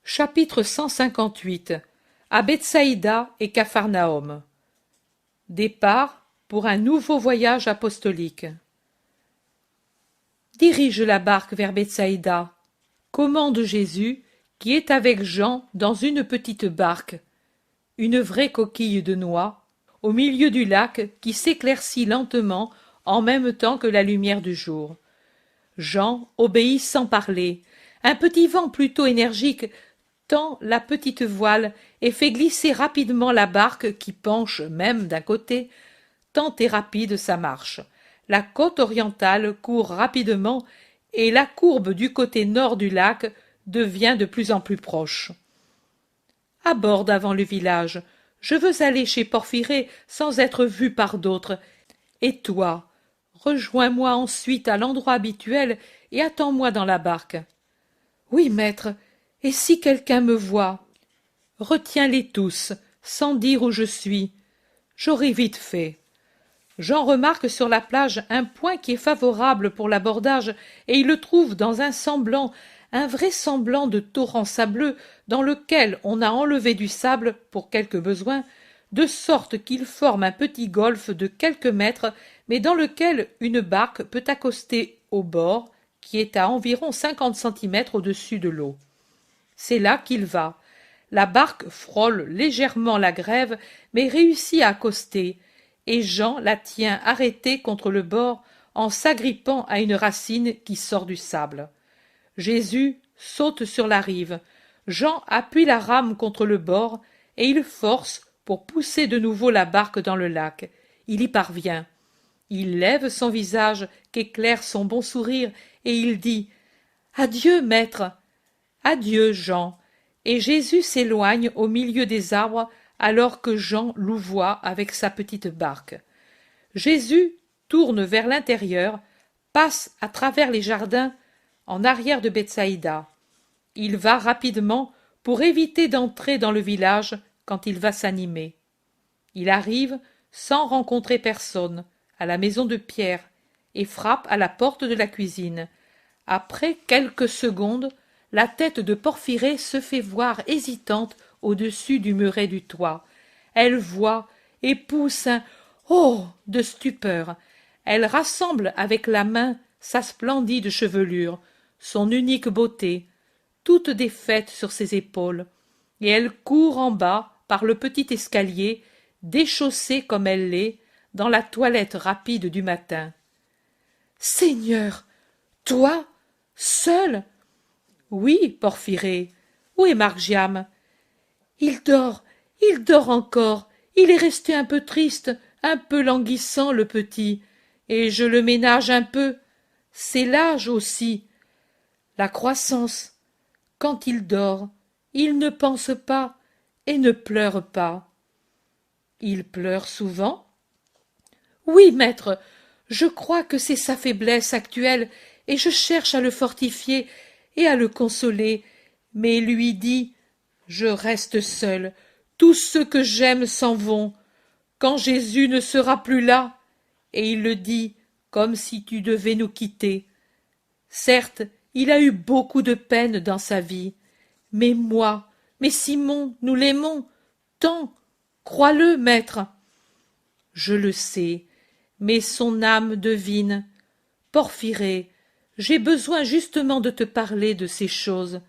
Chapitre 158. À Bethsaïda et Capharnaüm. Départ pour un nouveau voyage apostolique. Dirige la barque vers Bethsaïda, commande Jésus, qui est avec Jean dans une petite barque, une vraie coquille de noix, au milieu du lac qui s'éclaircit lentement en même temps que la lumière du jour. Jean obéit sans parler. Un petit vent plutôt énergique tend la petite voile et fait glisser rapidement la barque qui penche même d'un côté, tant est rapide sa marche. La côte orientale court rapidement et la courbe du côté nord du lac devient de plus en plus proche. Aborde avant le village. Je veux aller chez Porphyrée sans être vu par d'autres. Et toi, rejoins-moi ensuite à l'endroit habituel et attends-moi dans la barque. Oui, maître, et si quelqu'un me voit? Retiens-les tous, sans dire où je suis. J'aurai vite fait. Jean remarque sur la plage un point qui est favorable pour l'abordage, et il le trouve dans un vrai semblant de torrent sableux dans lequel on a enlevé du sable pour quelque besoin, de sorte qu'il forme un petit golfe de quelques mètres, mais dans lequel une barque peut accoster au bord, qui est à environ 50 centimètres au-dessus de l'eau. C'est là qu'il va. La barque frôle légèrement la grève, mais réussit à accoster, et Jean la tient arrêtée contre le bord en s'agrippant à une racine qui sort du sable. Jésus saute sur la rive. Jean appuie la rame contre le bord, et il force pour pousser de nouveau la barque dans le lac. Il y parvient. Il lève son visage qu'éclaire son bon sourire, et il dit « Adieu, maître !» Adieu, Jean. Et Jésus s'éloigne au milieu des arbres alors que Jean louvoie avec sa petite barque. Jésus tourne vers l'intérieur, passe à travers les jardins en arrière de Bethsaïda. Il va rapidement pour éviter d'entrer dans le village quand il va s'animer. Il arrive, sans rencontrer personne, à la maison de Pierre et frappe à la porte de la cuisine. Après quelques secondes, la tête de Porphyrée se fait voir hésitante au-dessus du muret du toit. Elle voit et pousse un « Oh !» de stupeur. Elle rassemble avec la main sa splendide chevelure, son unique beauté, toute défaite sur ses épaules, et elle court en bas par le petit escalier, déchaussée comme elle l'est, dans la toilette rapide du matin. « Seigneur, toi, seul ?» Oui, Porphyrée. Où est Margiam? Il dort encore. Il est resté un peu triste, un peu languissant, le petit, et je le ménage un peu. C'est l'âge aussi, la croissance. Quand il dort, il ne pense pas et ne pleure pas. Il pleure souvent? Oui, maître, je crois que c'est sa faiblesse actuelle, et je cherche à le fortifier et à le consoler, mais lui dit « Je reste seul, tous ceux que j'aime s'en vont, quand Jésus ne sera plus là, et il le dit comme si tu devais nous quitter. Certes, il a eu beaucoup de peine dans sa vie, mais moi, mais Simon, nous l'aimons, tant, crois-le, maître. Je le sais, mais son âme devine. Porphyrée, j'ai besoin justement de te parler de ces choses.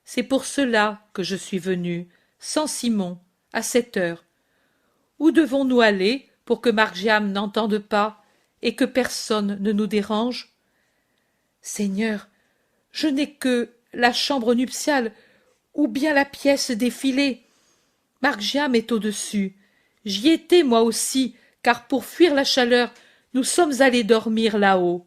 C'est pour cela que je suis venu, sans Simon, à cette heure. Où devons-nous aller pour que Margiam n'entende pas et que personne ne nous dérange? Seigneur, je n'ai que la chambre nuptiale ou bien la pièce défilée. Margiam est au-dessus. J'y étais moi aussi, car pour fuir la chaleur, nous sommes allés dormir là-haut.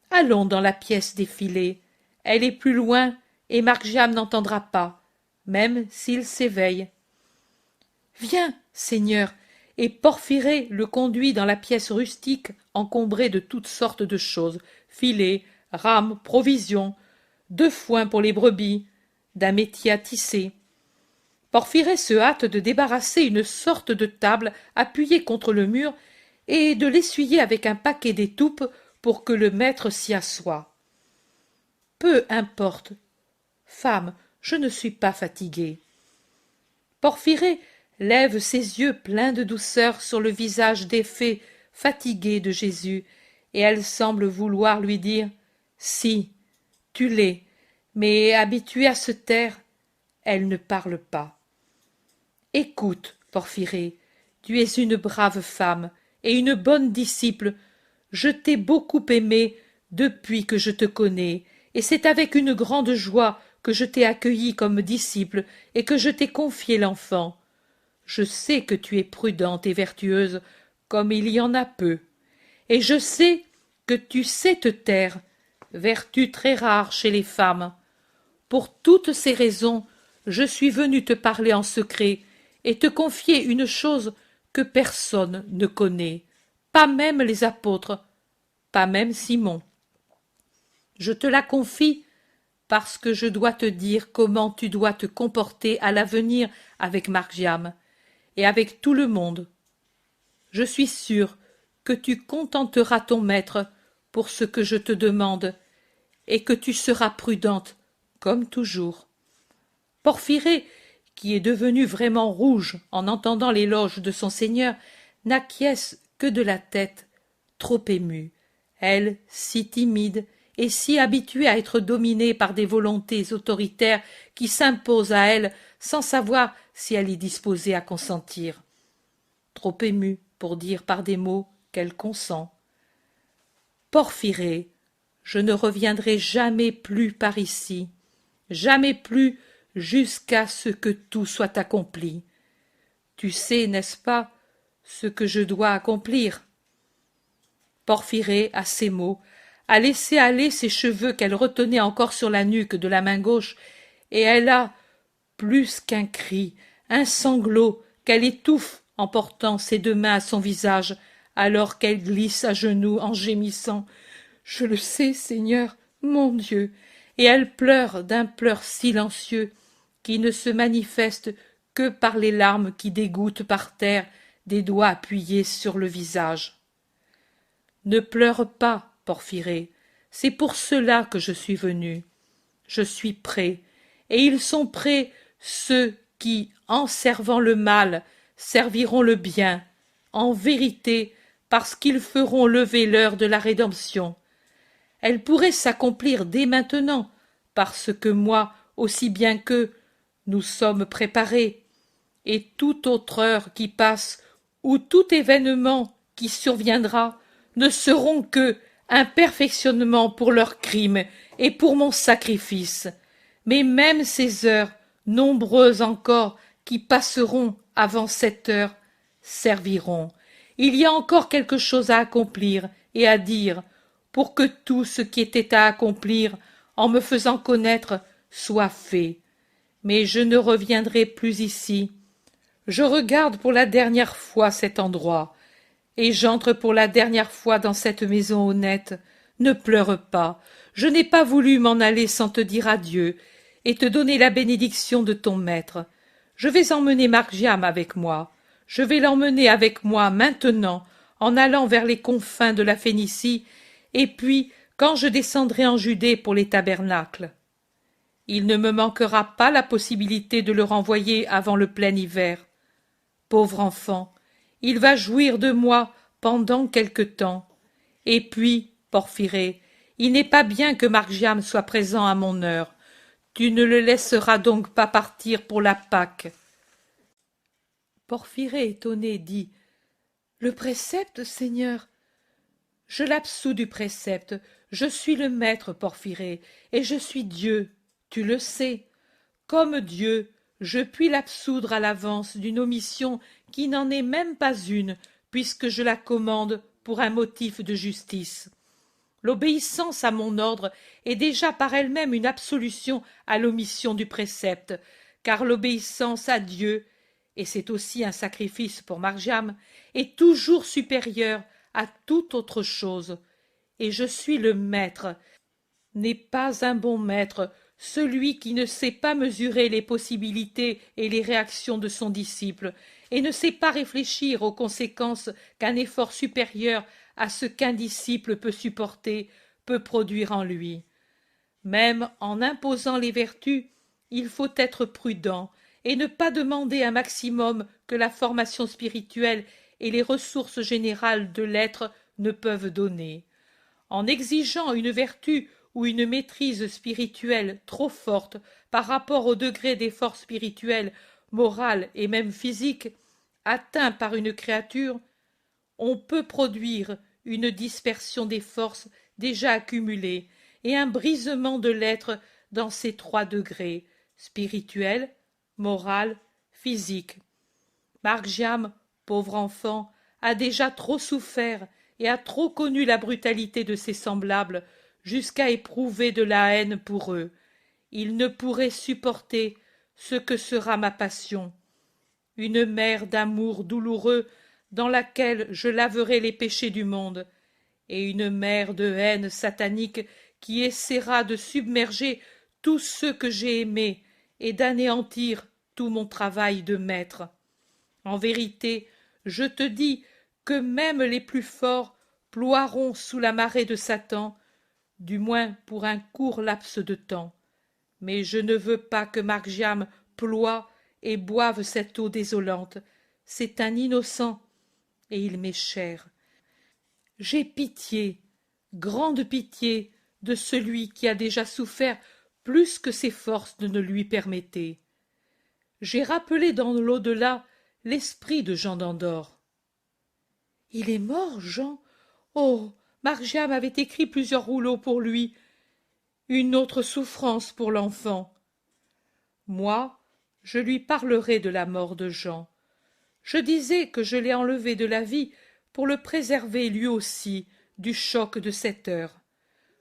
Allons dans la pièce défilée. Elle est plus loin et Margiam n'entendra pas, même s'il s'éveille. Viens, Seigneur, et Porphyrée le conduit dans la pièce rustique encombrée de toutes sortes de choses, filets, rames, provisions, de foin pour les brebis, d'un métier à tisser. Porphyrée se hâte de débarrasser une sorte de table appuyée contre le mur et de l'essuyer avec un paquet d'étoupes pour que le maître s'y assoie. Peu importe. Femme, je ne suis pas fatigué. Porphyrée lève ses yeux pleins de douceur sur le visage défait, fatigué de Jésus, et elle semble vouloir lui dire « Si, tu l'es, mais habituée à se taire, elle ne parle pas. » Écoute, Porphyrée, tu es une brave femme et une bonne disciple. Je t'ai beaucoup aimée depuis que je te connais, et c'est avec une grande joie que je t'ai accueillie comme disciple et que je t'ai confié l'enfant. Je sais que tu es prudente et vertueuse, comme il y en a peu, et je sais que tu sais te taire, vertu très rare chez les femmes. Pour toutes ces raisons, je suis venu te parler en secret et te confier une chose que personne ne connaît, pas même les apôtres, pas même Simon. Je te la confie parce que je dois te dire comment tu dois te comporter à l'avenir avec Margiam et avec tout le monde. Je suis sûr que tu contenteras ton maître pour ce que je te demande et que tu seras prudente, comme toujours. Porphyrée, qui est devenue vraiment rouge en entendant l'éloge de son seigneur, n'acquiesce que de la tête, trop émue, elle si timide et si habituée à être dominée par des volontés autoritaires qui s'imposent à elle sans savoir si elle est disposée à consentir. Trop émue pour dire par des mots qu'elle consent. Porphyrée, je ne reviendrai jamais plus par ici, jamais plus jusqu'à ce que tout soit accompli. Tu sais, n'est-ce pas, ce que je dois accomplir? Porphyrée, à ces mots, a laissé aller ses cheveux qu'elle retenait encore sur la nuque de la main gauche, et elle a, plus qu'un cri, un sanglot qu'elle étouffe en portant ses deux mains à son visage, alors qu'elle glisse à genoux en gémissant. Je le sais, Seigneur, mon Dieu, et elle pleure d'un pleur silencieux qui ne se manifeste que par les larmes qui dégouttent par terre des doigts appuyés sur le visage. Ne pleure pas, Porphyrée, c'est pour cela que je suis venu. Je suis prêt, et ils sont prêts ceux qui, en servant le mal, serviront le bien, en vérité, parce qu'ils feront lever l'heure de la rédemption. Elle pourrait s'accomplir dès maintenant, parce que moi, aussi bien qu'eux, nous sommes préparés, et toute autre heure qui passe, ou tout événement qui surviendra, ne seront que un perfectionnement pour leur crime et pour mon sacrifice. Mais même ces heures, nombreuses encore, qui passeront avant cette heure, serviront. Il y a encore quelque chose à accomplir et à dire, pour que tout ce qui était à accomplir, en me faisant connaître, soit fait. Mais je ne reviendrai plus ici. Je regarde pour la dernière fois cet endroit, et j'entre pour la dernière fois dans cette maison honnête. Ne pleure pas, je n'ai pas voulu m'en aller sans te dire adieu, et te donner la bénédiction de ton maître. Je vais emmener Margiam avec moi. Je vais l'emmener avec moi maintenant, en allant vers les confins de la Phénicie, et puis quand je descendrai en Judée pour les tabernacles. Il ne me manquera pas la possibilité de le renvoyer avant le plein hiver. Pauvre enfant, il va jouir de moi pendant quelque temps. Et puis, Porphyrée, il n'est pas bien que Margiam soit présent à mon heure. Tu ne le laisseras donc pas partir pour la Pâque. Porphyrée, étonné, dit « Le précepte, Seigneur ?» Je l'absous du précepte. Je suis le maître, Porphyrée, et je suis Dieu, tu le sais. Comme Dieu, je puis l'absoudre à l'avance d'une omission qui n'en est même pas une, puisque je la commande pour un motif de justice. L'obéissance à mon ordre est déjà par elle-même une absolution à l'omission du précepte, car l'obéissance à Dieu, et c'est aussi un sacrifice pour Margiam, est toujours supérieure à toute autre chose. Et je suis le maître. N'est pas un bon maître celui qui ne sait pas mesurer les possibilités et les réactions de son disciple, et ne sait pas réfléchir aux conséquences qu'un effort supérieur à ce qu'un disciple peut supporter peut produire en lui. Même en imposant les vertus, Il faut être prudent et ne pas demander un maximum que la formation spirituelle et les ressources générales de l'être ne peuvent donner. En exigeant une vertu ou une maîtrise spirituelle trop forte par rapport au degré d'effort spirituel, moral et même physique atteint par une créature, on peut produire une dispersion des forces déjà accumulées et un brisement de l'être dans ces trois degrés, spirituel, moral, physique. Marc-Jam, pauvre enfant, a déjà trop souffert et a trop connu la brutalité de ses semblables jusqu'à éprouver de la haine pour eux. Il ne pourrait supporter ce que sera ma passion. Une mer d'amour douloureux dans laquelle je laverai les péchés du monde, et une mer de haine satanique qui essaiera de submerger tous ceux que j'ai aimés et d'anéantir tout mon travail de maître. En vérité, je te dis que même les plus forts ploieront sous la marée de Satan, du moins pour un court laps de temps. Mais je ne veux pas que Marc-Jam ploie et boive cette eau désolante. C'est un innocent, et il m'est cher. J'ai pitié, grande pitié, de celui qui a déjà souffert plus que ses forces ne lui permettaient. J'ai rappelé dans l'au-delà l'esprit de Jean d'Andorre. Il est mort, Jean? Oh, Marc-Jam avait écrit plusieurs rouleaux pour lui. Une autre souffrance pour l'enfant. Moi, je lui parlerai de la mort de Jean. Je disais que je l'ai enlevé de la vie pour le préserver lui aussi du choc de cette heure.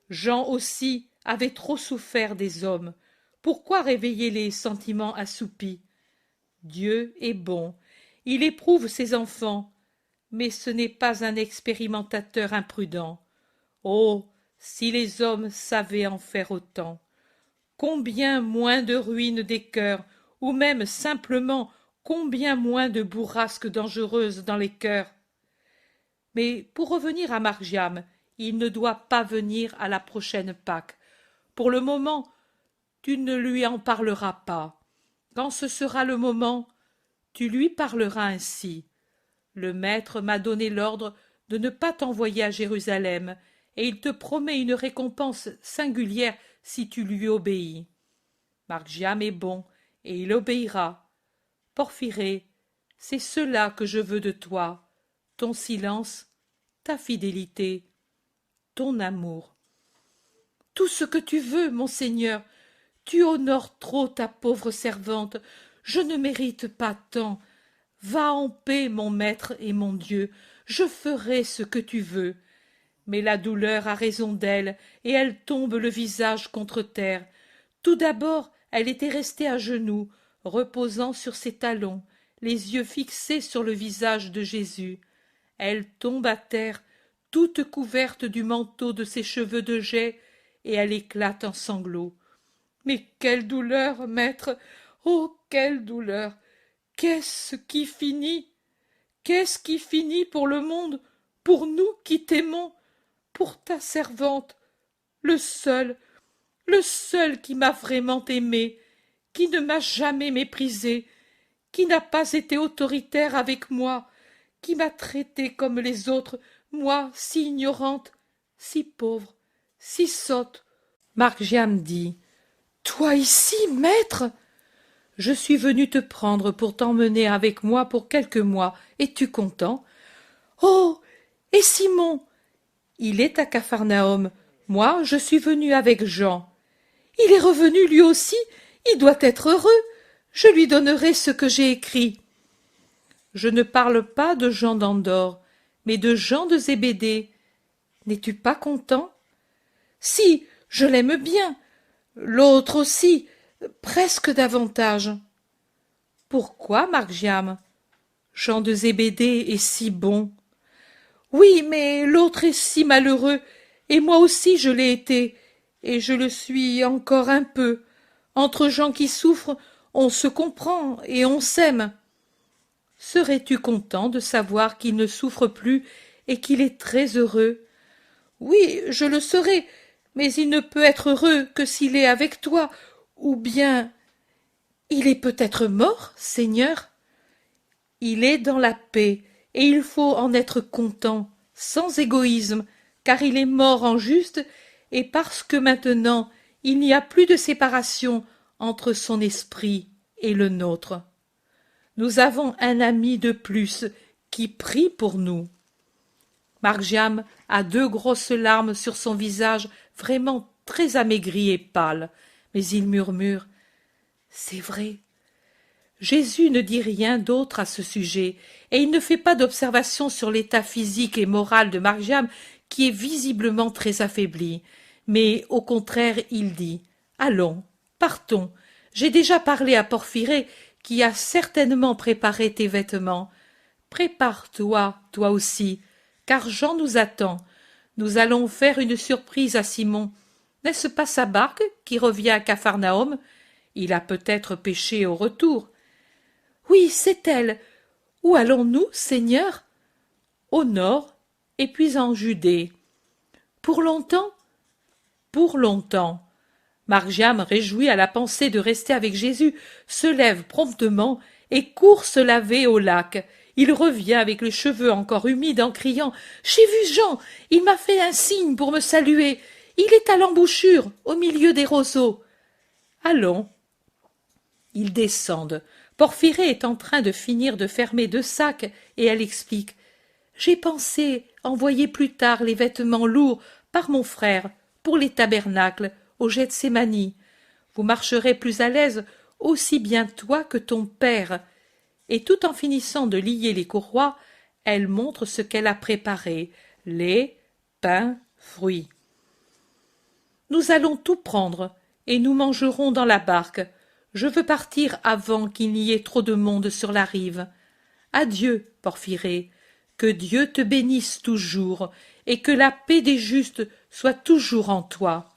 Jean aussi avait trop souffert des hommes. Pourquoi réveiller les sentiments assoupis? Dieu est bon, il éprouve ses enfants, mais ce n'est pas un expérimentateur imprudent. Oh, si les hommes savaient en faire autant! Combien moins de ruines des cœurs, ou même simplement combien moins de bourrasques dangereuses dans les cœurs! Mais pour revenir à Marc-Jam, il ne doit pas venir à la prochaine Pâques. Pour le moment, tu ne lui en parleras pas. Quand ce sera le moment, tu lui parleras ainsi. Le maître m'a donné l'ordre de ne pas t'envoyer à Jérusalem, et il te promet une récompense singulière si tu lui obéis. Marc-Jam est bon, et il obéira. Porphyrée, c'est cela que je veux de toi, ton silence, ta fidélité, ton amour. Tout ce que tu veux, monseigneur. Tu honores trop ta pauvre servante. Je ne mérite pas tant. Va en paix, mon maître et mon Dieu. Je ferai ce que tu veux. Mais la douleur a raison d'elle, et elle tombe le visage contre terre. Tout d'abord, elle était restée à genoux, reposant sur ses talons, les yeux fixés sur le visage de Jésus. Elle tombe à terre, toute couverte du manteau de ses cheveux de jais, et elle éclate en sanglots. Mais quelle douleur, maître! Oh, quelle douleur! Qu'est-ce qui finit? Qu'est-ce qui finit pour le monde, pour nous qui t'aimons, pour ta servante, le seul qui m'a vraiment aimé, qui ne m'a jamais méprisé, qui n'a pas été autoritaire avec moi, qui m'a traité comme les autres, moi si ignorante, si pauvre, si sotte. Marc-Jam dit: toi ici, maître? Je suis venu te prendre pour t'emmener avec moi pour quelques mois. Es-tu content? Oh, et Simon? Il est à Capharnaüm. Moi, je suis venu avec Jean. Il est revenu lui aussi. Il doit être heureux. Je lui donnerai ce que j'ai écrit. Je ne parle pas de Jean d'Andorre, mais de Jean de Zébédée. N'es-tu pas content? Si, je l'aime bien. L'autre aussi, presque davantage. Pourquoi, Marc-Jam? Jean de Zébédée est si bon. Oui, mais l'autre est si malheureux, et moi aussi je l'ai été, et je le suis encore un peu. Entre gens qui souffrent, on se comprend et on s'aime. Serais-tu content de savoir qu'il ne souffre plus et qu'il est très heureux? Oui, je le serais, mais il ne peut être heureux que s'il est avec toi, ou bien Il est peut-être mort, Seigneur? Il est dans la paix, et il faut en être content, sans égoïsme, car il est mort en juste, et parce que maintenant il n'y a plus de séparation entre son esprit et le nôtre. Nous avons un ami de plus qui prie pour nous. Margiam a deux grosses larmes sur son visage, vraiment très amaigri et pâle, mais il murmure « C'est vrai ». Jésus ne dit rien d'autre à ce sujet, et il ne fait pas d'observation sur l'état physique et moral de Margiam, qui est visiblement très affaibli, mais au contraire il dit « Allons, partons, j'ai déjà parlé à Porphyrée, qui a certainement préparé tes vêtements. Prépare-toi, toi aussi, car Jean nous attend. Nous allons faire une surprise à Simon. N'est-ce pas sa barque qui revient à Capharnaüm? Il a peut-être péché au retour. » « Oui, c'est elle. Où allons-nous, Seigneur? » « Au nord, et puis en Judée. »« Pour longtemps? » ?»« Pour longtemps. » Margiam, réjouie à la pensée de rester avec Jésus, se lève promptement et court se laver au lac. Il revient avec les cheveux encore humides en criant « J'ai vu Jean, il m'a fait un signe pour me saluer. Il est à l'embouchure, au milieu des roseaux. » Allons. Ils descendent. Porphyrée est en train de finir de fermer deux sacs et elle explique « J'ai pensé envoyer plus tard les vêtements lourds par mon frère pour les tabernacles au Gethsémani. Vous marcherez plus à l'aise aussi bien toi que ton père. » Et tout en finissant de lier les courroies, elle montre ce qu'elle a préparé, lait, pain, fruits. « Nous allons tout prendre et nous mangerons dans la barque. Je veux partir avant qu'il n'y ait trop de monde sur la rive. Adieu, Porphyrée, que Dieu te bénisse toujours, et que la paix des justes soit toujours en toi.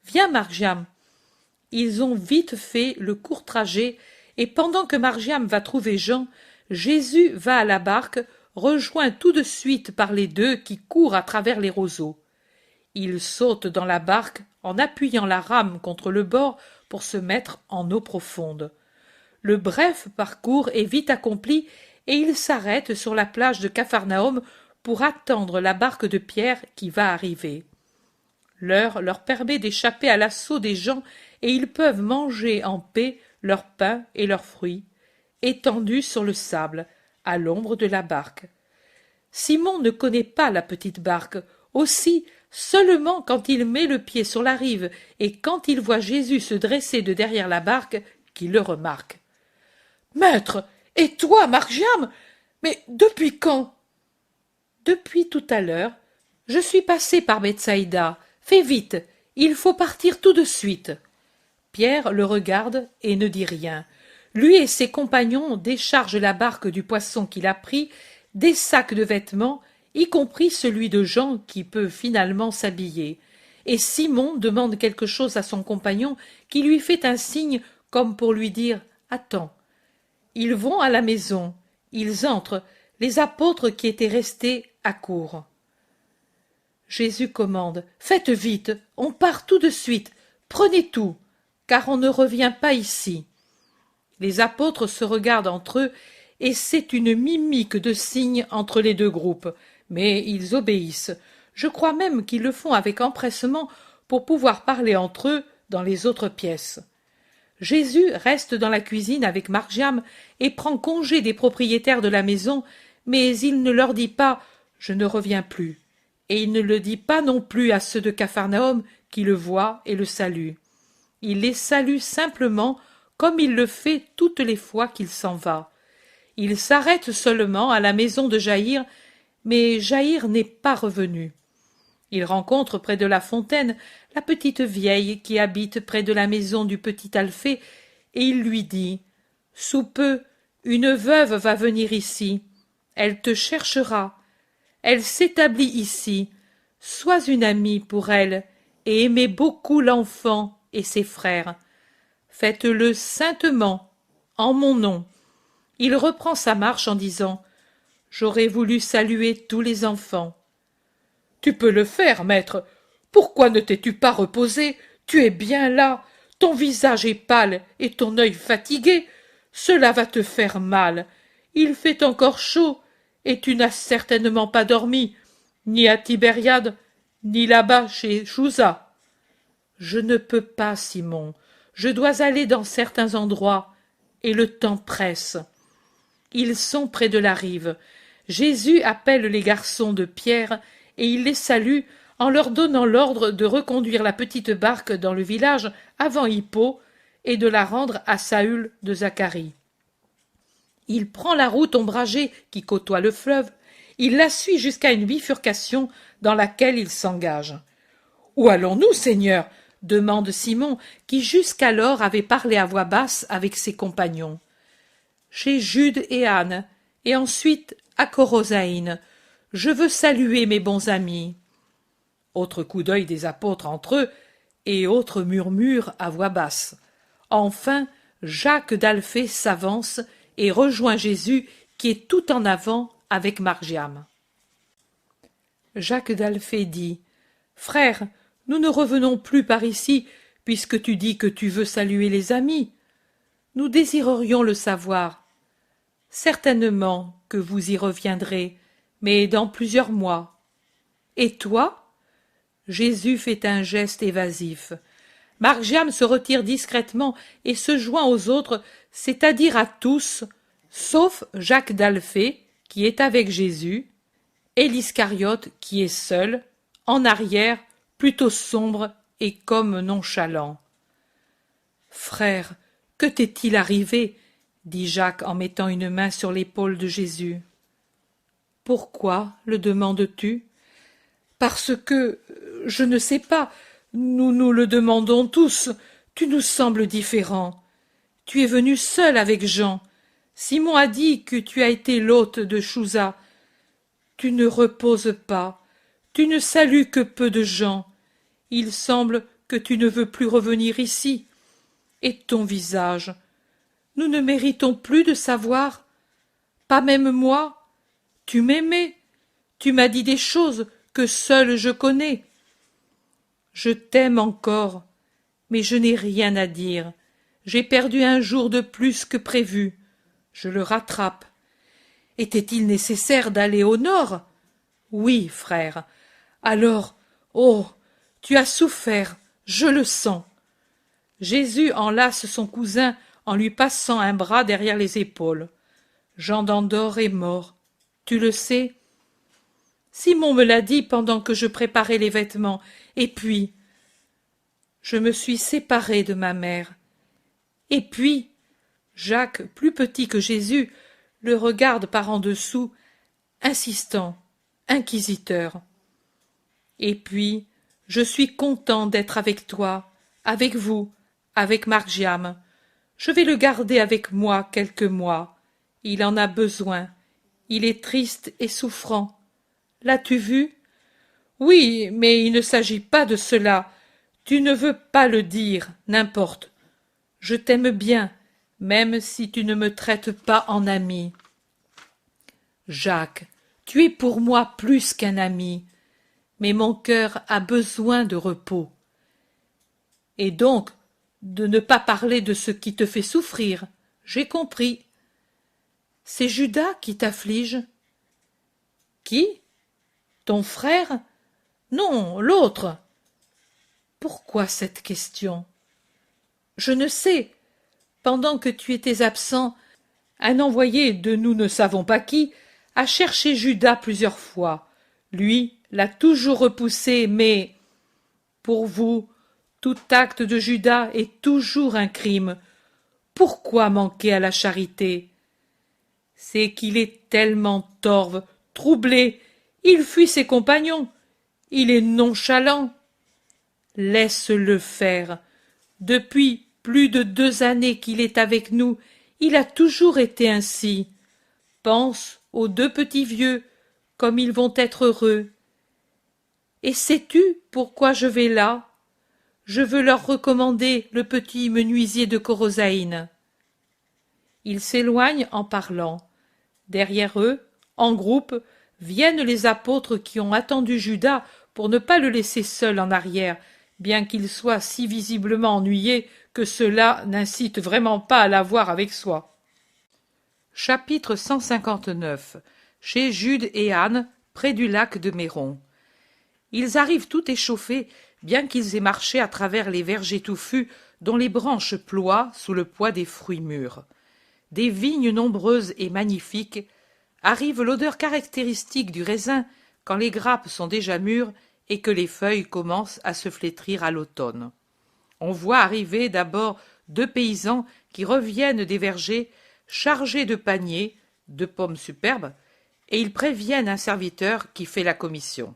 Viens, Margiam. » Ils ont vite fait le court trajet, et pendant que Margiam va trouver Jean, Jésus va à la barque, rejoint tout de suite par les deux qui courent à travers les roseaux. Il saute dans la barque en appuyant la rame contre le bord pour se mettre en eau profonde. Le bref parcours est vite accompli et il s'arrête sur la plage de Capharnaüm pour attendre la barque de Pierre qui va arriver. L'heure leur permet d'échapper à l'assaut des gens et ils peuvent manger en paix leur pain et leurs fruits, étendus sur le sable, à l'ombre de la barque. Simon ne connaît pas la petite barque, aussi seulement quand il met le pied sur la rive et quand il voit Jésus se dresser de derrière la barque qu'il le remarque. « Maître, et toi, Margiam? Mais depuis quand? »« Depuis tout à l'heure. Je suis passé par Bethsaïda. Fais vite, il faut partir tout de suite. » Pierre le regarde et ne dit rien. Lui et ses compagnons déchargent la barque du poisson qu'il a pris, des sacs de vêtements, y compris celui de Jean qui peut finalement s'habiller. Et Simon demande quelque chose à son compagnon qui lui fait un signe comme pour lui dire « Attends ». Ils vont à la maison. Ils entrent, les apôtres qui étaient restés accourent. Jésus commande « Faites vite, on part tout de suite, prenez tout, car on ne revient pas ici. » Les apôtres se regardent entre eux et c'est une mimique de signes entre les deux groupes, mais ils obéissent. Je crois même qu'ils le font avec empressement pour pouvoir parler entre eux dans les autres pièces. Jésus reste dans la cuisine avec Margiam et prend congé des propriétaires de la maison, mais il ne leur dit pas « Je ne reviens plus ». Et il ne le dit pas non plus à ceux de Capharnaüm qui le voient et le saluent. Il les salue simplement comme il le fait toutes les fois qu'il s'en va. Il s'arrête seulement à la maison de Jaïr, mais Jaïr n'est pas revenu. Il rencontre près de la fontaine la petite vieille qui habite près de la maison du petit Alphée, et il lui dit « Sous peu, une veuve va venir ici. Elle te cherchera. Elle s'établit ici. Sois une amie pour elle, et aimez beaucoup l'enfant et ses frères. Faites-le saintement, en mon nom. » Il reprend sa marche en disant « J'aurais voulu saluer tous les enfants. »« Tu peux le faire, maître. Pourquoi ne t'es-tu pas reposé? Tu es bien là. ton visage est pâle et ton œil fatigué, cela va te faire mal. Il fait encore chaud, et tu n'as certainement pas dormi, ni à Tibériade, ni là-bas chez Chouza. Je ne peux pas, Simon, je dois aller dans certains endroits, et le temps presse. Ils sont près de la rive. Jésus appelle les garçons de Pierre, et il les salue en leur donnant l'ordre de reconduire la petite barque dans le village avant Hippo et de la rendre à Saül de Zacharie. Il prend la route ombragée qui côtoie le fleuve, il la suit jusqu'à une bifurcation dans laquelle il s'engage. « Où allons-nous, Seigneur ?» demande Simon, qui jusqu'alors avait parlé à voix basse avec ses compagnons. « Chez Jude et Anne, et ensuite à Corosaïne. Je veux saluer mes bons amis. » Autre coup d'œil des apôtres entre eux, et autre murmure à voix basse. Enfin, Jacques d'Alphée s'avance et rejoint Jésus qui est tout en avant avec Margiam. Jacques d'Alphée dit « Frère, nous ne revenons plus par ici, puisque tu dis que tu veux saluer les amis. Nous désirerions le savoir. Certainement que vous y reviendrez, mais dans plusieurs mois. Et toi ?» Jésus fait un geste évasif. Margiam se retire discrètement et se joint aux autres, c'est-à-dire à tous, sauf Jacques d'Alphée, qui est avec Jésus, et l'Iscariote, qui est seul, en arrière, plutôt sombre et comme nonchalant. « Frère, que t'est-il arrivé ?» dit Jacques en mettant une main sur l'épaule de Jésus. « Pourquoi le demandes-tu ?»« Parce que, je ne sais pas, nous nous le demandons tous, tu nous sembles différent. Tu es venu seul avec Jean. Simon a dit que tu as été l'hôte de Chouza. Tu ne reposes pas, tu ne salues que peu de gens. Il semble que tu ne veux plus revenir ici. Et ton visage, nous ne méritons plus de savoir. Pas même moi. Tu m'aimais, tu m'as dit des choses que seul je connais. Je t'aime encore, mais je n'ai rien à dire. J'ai perdu un jour de plus que prévu. Je le rattrape. Était-il nécessaire d'aller au nord? Oui, frère. Alors, oh, tu as souffert, je le sens. Jésus enlace son cousin en lui passant un bras derrière les épaules. Jean d'Andorre est mort. Tu le sais? Simon me l'a dit pendant que je préparais les vêtements. Et puis, je me suis séparée de ma mère. Et puis, Jacques, plus petit que Jésus, le regarde par en dessous, insistant, inquisiteur. Et puis, je suis content d'être avec toi, avec vous, avec Margiam. Je vais le garder avec moi quelques mois. Il en a besoin. Il est triste et souffrant. L'as-tu vu? Oui, mais il ne s'agit pas de cela. Tu ne veux pas le dire, n'importe. Je t'aime bien, même si tu ne me traites pas en ami. Jacques, tu es pour moi plus qu'un ami, mais mon cœur a besoin de repos. Et donc, de ne pas parler de ce qui te fait souffrir, j'ai compris. C'est Judas qui t'afflige? Qui? Ton frère? Non, l'autre. Pourquoi cette question? Je ne sais. Pendant que tu étais absent, un envoyé de nous ne savons pas qui a cherché Judas plusieurs fois. Lui l'a toujours repoussé, mais pour vous, tout acte de Judas est toujours un crime. Pourquoi manquer à la charité? C'est qu'il est tellement torve, troublé, il fuit ses compagnons, il est nonchalant. Laisse-le faire. Depuis plus de 2 années qu'il est avec nous, il a toujours été ainsi. Pense aux 2 petits vieux, comme ils vont être heureux. Et sais-tu pourquoi je vais là? Je veux leur recommander le petit menuisier de Corosaïne. Ils s'éloignent en parlant. Derrière eux, en groupe, viennent les apôtres qui ont attendu Judas pour ne pas le laisser seul en arrière, bien qu'il soit si visiblement ennuyé que cela n'incite vraiment pas à l'avoir avec soi. Chapitre 159. Chez Jude et Anne, près du lac de Méron. Ils arrivent tout échauffés, bien qu'ils aient marché à travers les vergers touffus dont les branches ploient sous le poids des fruits mûrs. Des vignes nombreuses et magnifiques, arrive l'odeur caractéristique du raisin quand les grappes sont déjà mûres et que les feuilles commencent à se flétrir à l'automne. On voit arriver d'abord 2 paysans qui reviennent des vergers chargés de paniers, de pommes superbes, et ils préviennent un serviteur qui fait la commission.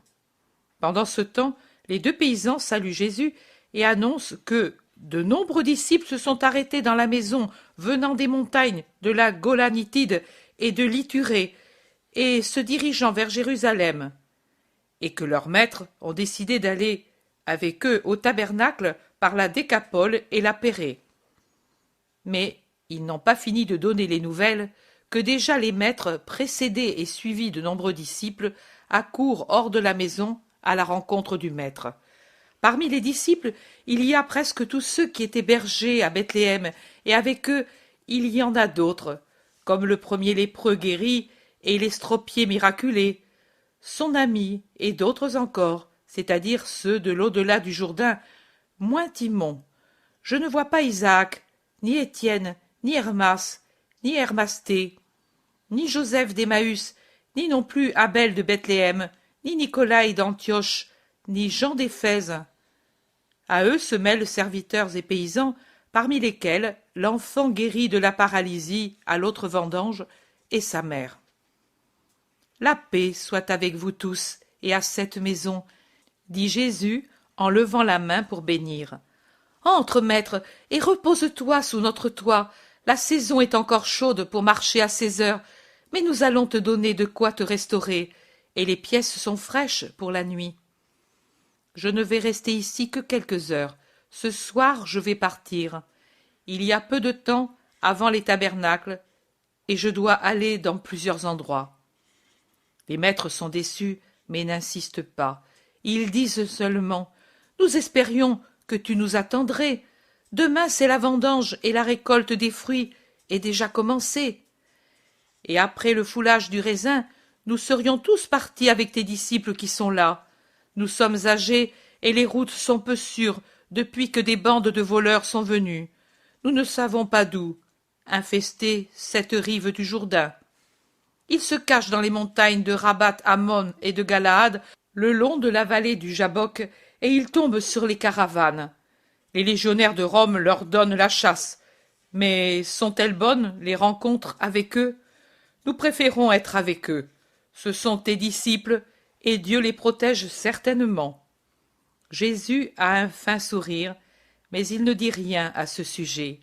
Pendant ce temps, les 2 paysans saluent Jésus et annoncent que de nombreux disciples se sont arrêtés dans la maison venant des montagnes de la Golanitide et de l'Ithurée et se dirigeant vers Jérusalem, et que leurs maîtres ont décidé d'aller avec eux au tabernacle par la Décapole et la Pérée. Mais ils n'ont pas fini de donner les nouvelles que déjà les maîtres, précédés et suivis de nombreux disciples, accourent hors de la maison à la rencontre du maître. Parmi les disciples, il y a presque tous ceux qui étaient bergers à Bethléem, et avec eux, il y en a d'autres, comme le premier lépreux guéri et l'estropié miraculé, son ami et d'autres encore, c'est-à-dire ceux de l'au-delà du Jourdain, moins Timon. Je ne vois pas Isaac, ni Étienne, ni Hermas, ni Hermasté, ni Joseph d'Emmaüs, ni non plus Abel de Bethléem, ni Nicolaï d'Antioche, ni Jean d'Éphèse. À eux se mêlent serviteurs et paysans, parmi lesquels l'enfant guéri de la paralysie à l'autre vendange et sa mère. La paix soit avec vous tous et à cette maison, dit Jésus en levant la main pour bénir. Entre, maître, et repose-toi sous notre toit. La saison est encore chaude pour marcher à 16 heures, mais nous allons te donner de quoi te restaurer, et les pièces sont fraîches pour la nuit. Je ne vais rester ici que quelques heures. Ce soir, je vais partir. Il y a peu de temps avant les tabernacles, et je dois aller dans plusieurs endroits. Les maîtres sont déçus, mais n'insistent pas. Ils disent seulement « Nous espérions que tu nous attendrais. Demain, c'est la vendange et la récolte des fruits est déjà commencée. Et après le foulage du raisin, nous serions tous partis avec tes disciples qui sont là. Nous sommes âgés et les routes sont peu sûres depuis que des bandes de voleurs sont venus. Nous ne savons pas d'où. Infester cette rive du Jourdain. Ils se cachent dans les montagnes de Rabat Ammon et de Galaad, le long de la vallée du Jabbok, et ils tombent sur les caravanes. Les légionnaires de Rome leur donnent la chasse. Mais sont-elles bonnes, les rencontres avec eux? Nous préférons être avec eux. Ce sont tes disciples, et Dieu les protège certainement. Jésus a un fin sourire, mais il ne dit rien à ce sujet.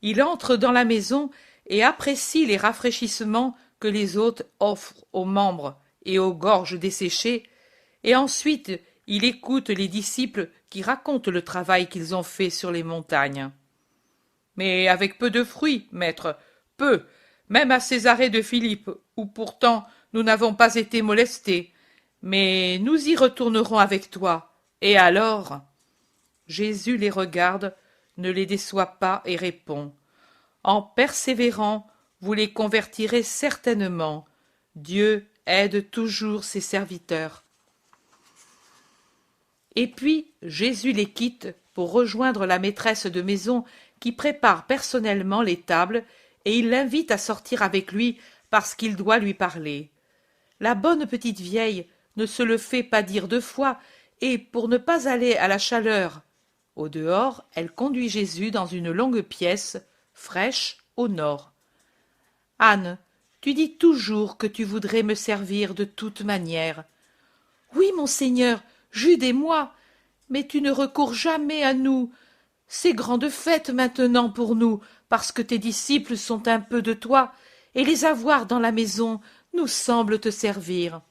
Il entre dans la maison et apprécie les rafraîchissements que les hôtes offrent aux membres et aux gorges desséchées, et ensuite il écoute les disciples qui racontent le travail qu'ils ont fait sur les montagnes. Mais avec peu de fruits, maître, peu, même à Césarée de Philippe, où pourtant nous n'avons pas été molestés. Mais nous y retournerons avec toi. Et alors? Jésus les regarde, ne les déçoit pas et répond. En persévérant, vous les convertirez certainement. Dieu aide toujours ses serviteurs. Et puis Jésus les quitte pour rejoindre la maîtresse de maison qui prépare personnellement les tables, et il l'invite à sortir avec lui parce qu'il doit lui parler. La bonne petite vieille ne se le fait pas dire 2 fois, et pour ne pas aller à la chaleur au dehors, elle conduit Jésus dans une longue pièce, fraîche, au nord. « Anne, tu dis toujours que tu voudrais me servir de toute manière. »« Oui, monseigneur, Jude et moi, mais tu ne recours jamais à nous. C'est grande fête maintenant pour nous, parce que tes disciples sont un peu de toi, et les avoir dans la maison nous semble te servir. »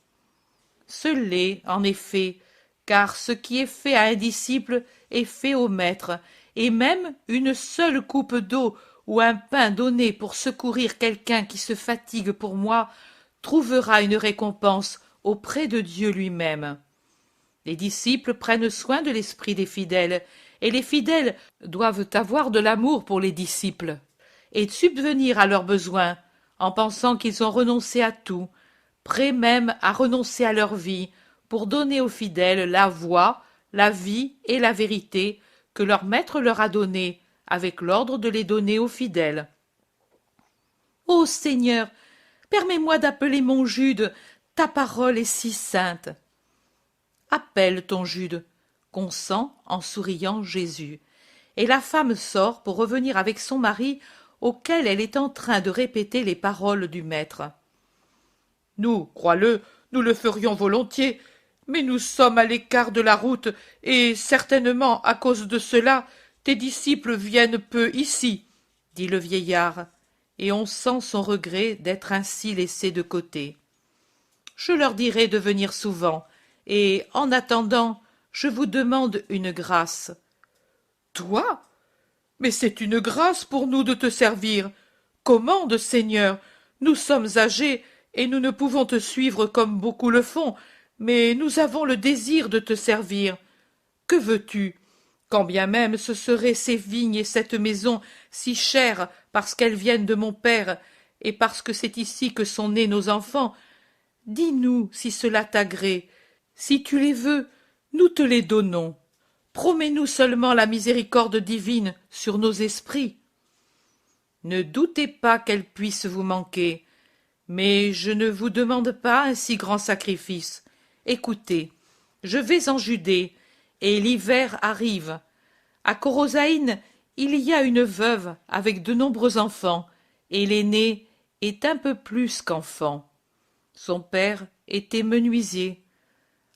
Ce l'est, en effet, car ce qui est fait à un disciple est fait au maître, et même une seule coupe d'eau ou un pain donné pour secourir quelqu'un qui se fatigue pour moi trouvera une récompense auprès de Dieu lui-même. Les disciples prennent soin de l'esprit des fidèles, et les fidèles doivent avoir de l'amour pour les disciples, et subvenir à leurs besoins, en pensant qu'ils ont renoncé à tout, prêts même à renoncer à leur vie, pour donner aux fidèles la voie, la vie et la vérité que leur maître leur a donnée, avec l'ordre de les donner aux fidèles. Ô Seigneur, permets-moi d'appeler mon Jude, ta parole est si sainte. Appelle ton Jude, consent en souriant Jésus. Et la femme sort pour revenir avec son mari, auquel elle est en train de répéter les paroles du Maître. Nous, crois-le, nous le ferions volontiers, mais nous sommes à l'écart de la route, et certainement, à cause de cela, tes disciples viennent peu ici, dit le vieillard, et on sent son regret d'être ainsi laissé de côté. Je leur dirai de venir souvent, et, en attendant, je vous demande une grâce. Toi? Mais c'est une grâce pour nous de te servir. Commande, Seigneur, nous sommes âgés, et nous ne pouvons te suivre comme beaucoup le font, mais nous avons le désir de te servir. Que veux-tu? Quand bien même ce seraient ces vignes et cette maison si chères parce qu'elles viennent de mon père, et parce que c'est ici que sont nés nos enfants, dis-nous si cela t'agrée. Si tu les veux, nous te les donnons. Promets-nous seulement la miséricorde divine sur nos esprits. Ne doutez pas qu'elle puisse vous manquer, mais je ne vous demande pas un si grand sacrifice. Écoutez, je vais en Judée, et l'hiver arrive. À Corosaïne, il y a une veuve avec de nombreux enfants, et l'aîné est un peu plus qu'enfant. Son père était menuisier.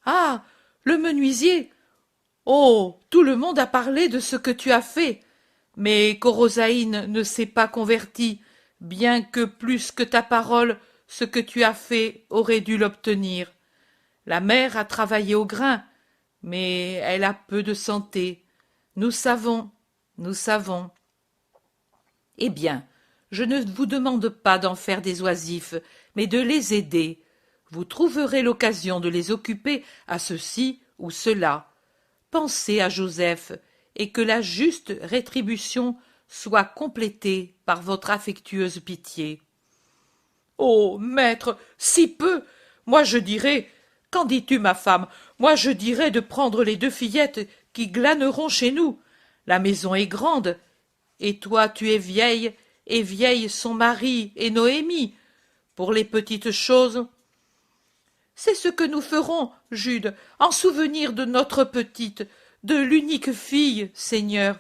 Ah, le menuisier! Oh, tout le monde a parlé de ce que tu as fait, mais Corosaïne ne s'est pas convertie, bien que plus que ta parole, ce que tu as fait aurait dû l'obtenir. La mère a travaillé au grain, mais elle a peu de santé. Nous savons, nous savons. Eh bien, je ne vous demande pas d'en faire des oisifs, mais de les aider. Vous trouverez l'occasion de les occuper à ceci ou cela. Pensez à Joseph, et que la juste rétribution soit complétée par votre affectueuse pitié. Oh, maître, si peu! Moi je dirais, qu'en dis-tu, ma femme? Moi je dirais de prendre les 2 fillettes qui glaneront chez nous. La maison est grande, et toi tu es vieille, et vieille son mari et Noémie. Pour les petites choses, c'est ce que nous ferons, Jude, en souvenir de notre petite, de l'unique fille, Seigneur.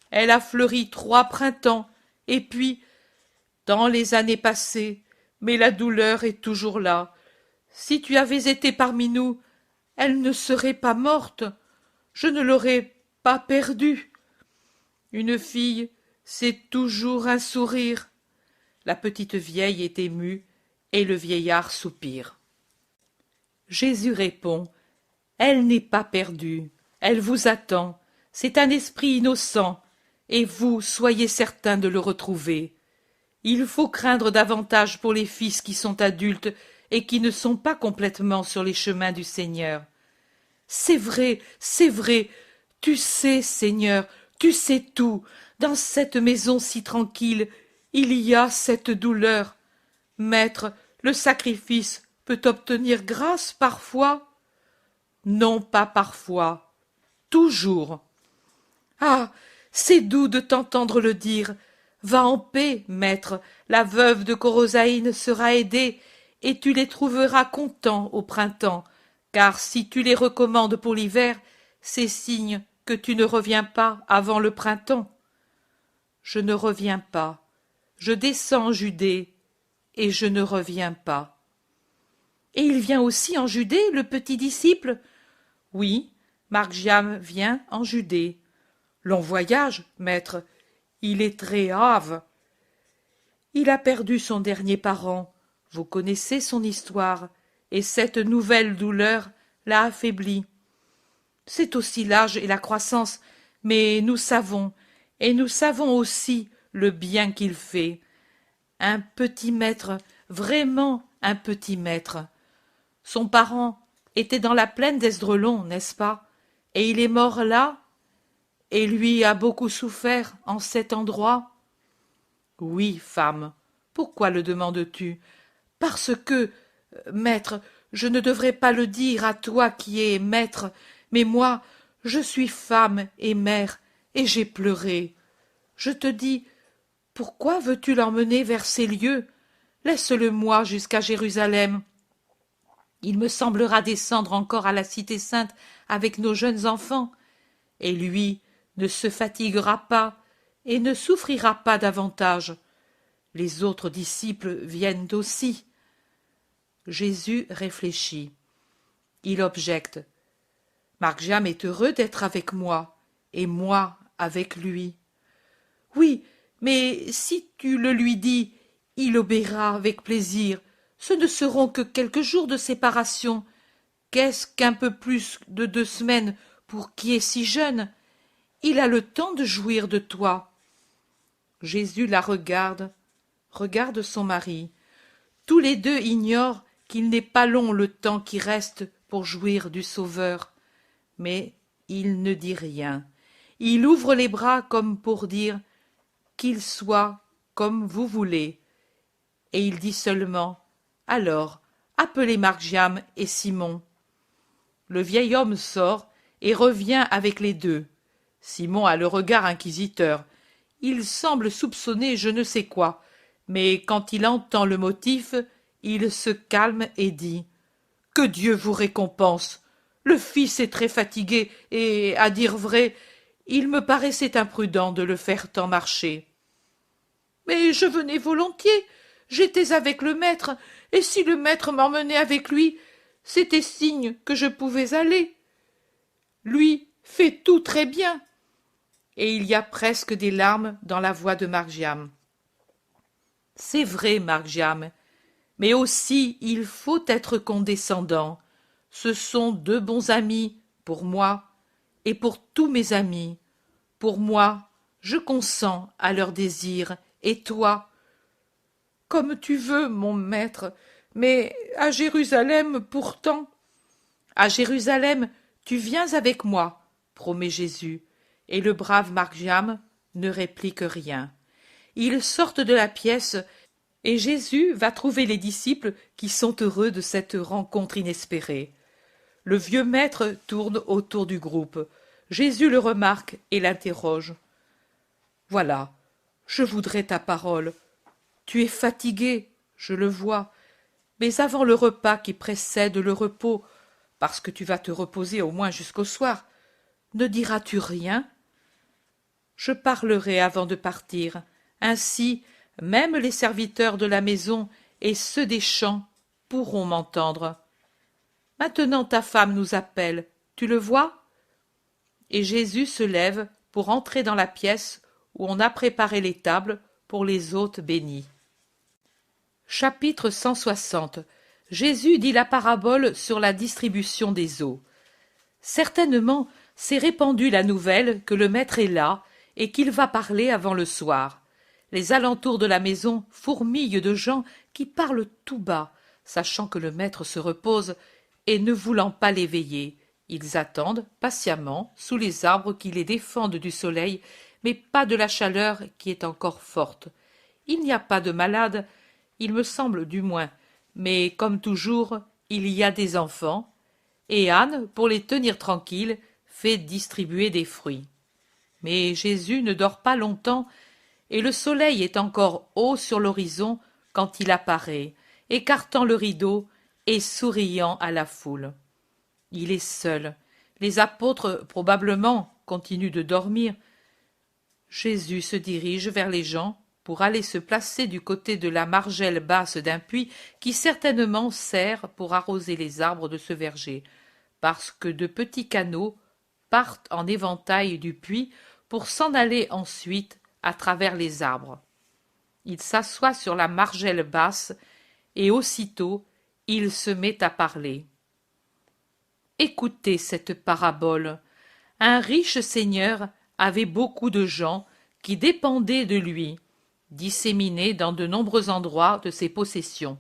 Elle a fleuri 3 printemps, et puis, dans les années passées, mais la douleur est toujours là. Si tu avais été parmi nous, elle ne serait pas morte. Je ne l'aurais pas perdue. Une fille, c'est toujours un sourire. La petite vieille est émue, et le vieillard soupire. Jésus répond, elle n'est pas perdue, elle vous attend, c'est un esprit innocent, et vous soyez certain de le retrouver. Il faut craindre davantage pour les fils qui sont adultes et qui ne sont pas complètement sur les chemins du Seigneur. C'est vrai, tu sais, Seigneur, tu sais tout, dans cette maison si tranquille, il y a cette douleur. Maître, le sacrifice peut obtenir grâce parfois? Non, pas parfois, toujours. Ah, c'est doux de t'entendre le dire. Va en paix, maître, la veuve de Corosaïne sera aidée, et tu les trouveras contents au printemps, car si tu les recommandes pour l'hiver, c'est signe que tu ne reviens pas avant le printemps. Je ne reviens pas, je descends en Judée, et je ne reviens pas. Et il vient aussi en Judée, le petit disciple? Oui, Marc-Jam vient en Judée. Long voyage, maître, il est très grave. Il a perdu son dernier parent, vous connaissez son histoire, et cette nouvelle douleur l'a affaibli. C'est aussi l'âge et la croissance, mais nous savons, et nous savons aussi le bien qu'il fait. Un petit maître, vraiment un petit maître. Son parent était dans la plaine d'Esdrelon, n'est-ce pas? Et il est mort là? Et lui a beaucoup souffert en cet endroit? Oui, femme. Pourquoi le demandes-tu? Parce que, maître, je ne devrais pas le dire à toi qui es maître, mais moi, je suis femme et mère, et j'ai pleuré. Je te dis, pourquoi veux-tu l'emmener vers ces lieux? Laisse-le-moi jusqu'à Jérusalem. Il me semblera descendre encore à la cité sainte avec nos jeunes enfants, et lui ne se fatiguera pas et ne souffrira pas davantage. Les autres disciples viennent aussi. Jésus réfléchit. Il objecte. Marc-Jam est heureux d'être avec moi, et moi avec lui. Oui, mais si tu le lui dis, il obéira avec plaisir. Ce ne seront que quelques jours de séparation. Qu'est-ce qu'un peu plus de 2 semaines pour qui est si jeune? Il a le temps de jouir de toi. Jésus la regarde son mari. Tous les deux ignorent qu'il n'est pas long le temps qui reste pour jouir du Sauveur. Mais il ne dit rien. Il ouvre les bras comme pour dire « qu'il soit comme vous voulez ». Et il dit seulement « alors, appelez Marc-Jam et Simon ». Le vieil homme sort et revient avec les deux. Simon a le regard inquisiteur. Il semble soupçonner je ne sais quoi, mais quand il entend le motif, il se calme et dit « Que Dieu vous récompense! Le fils est très fatigué et, à dire vrai, il me paraissait imprudent de le faire tant marcher. » Mais je venais volontiers, j'étais avec le maître, et si le maître m'emmenait avec lui, c'était signe que je pouvais aller. Lui fait tout très bien. Et il y a presque des larmes dans la voix de Marc-Jam. C'est vrai, Marc-Jam, mais aussi il faut être condescendant. Ce sont 2 bons amis pour moi et pour tous mes amis. Pour moi, je consens à leurs désirs, et toi? Comme tu veux, mon maître, mais à Jérusalem pourtant. À Jérusalem, tu viens avec moi, promet Jésus, et le brave Marc-Jam ne réplique rien. Ils sortent de la pièce, et Jésus va trouver les disciples qui sont heureux de cette rencontre inespérée. Le vieux maître tourne autour du groupe. Jésus le remarque et l'interroge. « Voilà, je voudrais ta parole. Tu es fatigué, je le vois, mais avant le repas qui précède le repos, parce que tu vas te reposer au moins jusqu'au soir, ne diras-tu rien? Je parlerai avant de partir, ainsi même les serviteurs de la maison et ceux des champs pourront m'entendre. Maintenant ta femme nous appelle, tu le vois? » Et Jésus se lève pour entrer dans la pièce où on a préparé les tables pour les hôtes bénis. Chapitre 160. Jésus dit la parabole sur la distribution des eaux. Certainement, s'est répandue la nouvelle que le maître est là et qu'il va parler avant le soir. Les alentours de la maison fourmillent de gens qui parlent tout bas, sachant que le maître se repose et ne voulant pas l'éveiller. Ils attendent patiemment sous les arbres qui les défendent du soleil, mais pas de la chaleur qui est encore forte. Il n'y a pas de malades, il me semble du moins, mais comme toujours, il y a des enfants, et Anne, pour les tenir tranquilles, fait distribuer des fruits. Mais Jésus ne dort pas longtemps, et le soleil est encore haut sur l'horizon quand il apparaît, écartant le rideau et souriant à la foule. Il est seul. Les apôtres, probablement, continuent de dormir. Jésus se dirige vers les gens pour aller se placer du côté de la margelle basse d'un puits qui certainement sert pour arroser les arbres de ce verger, parce que de petits canaux partent en éventail du puits pour s'en aller ensuite à travers les arbres. Il s'assoit sur la margelle basse et aussitôt il se met à parler. Écoutez cette parabole. Un riche seigneur avait beaucoup de gens qui dépendaient de lui, disséminés dans de nombreux endroits de ses possessions.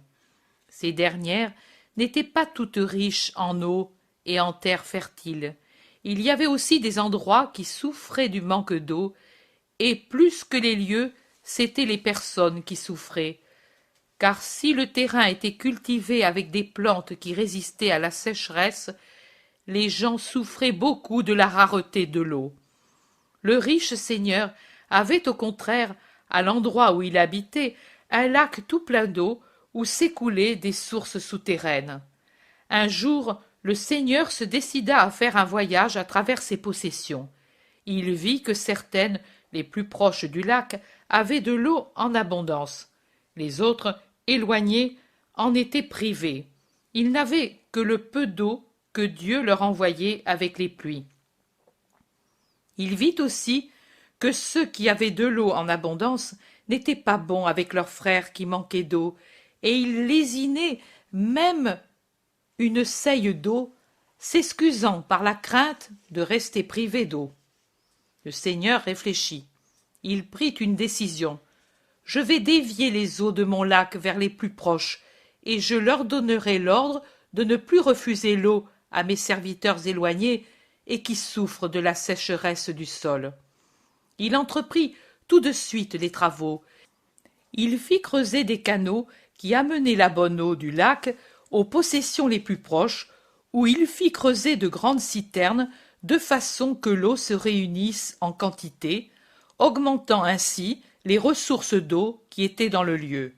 Ces dernières n'étaient pas toutes riches en eau et en terres fertiles. il y avait aussi des endroits qui souffraient du manque d'eau, et plus que les lieux, c'étaient les personnes qui souffraient. Car si le terrain était cultivé avec des plantes qui résistaient à la sécheresse, les gens souffraient beaucoup de la rareté de l'eau. Le riche seigneur avait au contraire, à l'endroit où il habitait, un lac tout plein d'eau où s'écoulaient des sources souterraines. Un jour, le seigneur se décida à faire un voyage à travers ses possessions. Il vit que certaines, les plus proches du lac, avaient de l'eau en abondance. Les autres, éloignées, en étaient privées. Ils n'avaient que le peu d'eau que Dieu leur envoyait avec les pluies. Il vit aussi que ceux qui avaient de l'eau en abondance n'étaient pas bons avec leurs frères qui manquaient d'eau, et il lésinait même une seille d'eau, s'excusant par la crainte de rester privé d'eau. Le Seigneur réfléchit. Il prit une décision. Je vais dévier les eaux de mon lac vers les plus proches, et je leur donnerai l'ordre de ne plus refuser l'eau à mes serviteurs éloignés et qui souffrent de la sécheresse du sol. Il entreprit tout de suite les travaux. Il fit creuser des canaux qui amenaient la bonne eau du lac aux possessions les plus proches, où il fit creuser de grandes citernes de façon que l'eau se réunisse en quantité, augmentant ainsi les ressources d'eau qui étaient dans le lieu.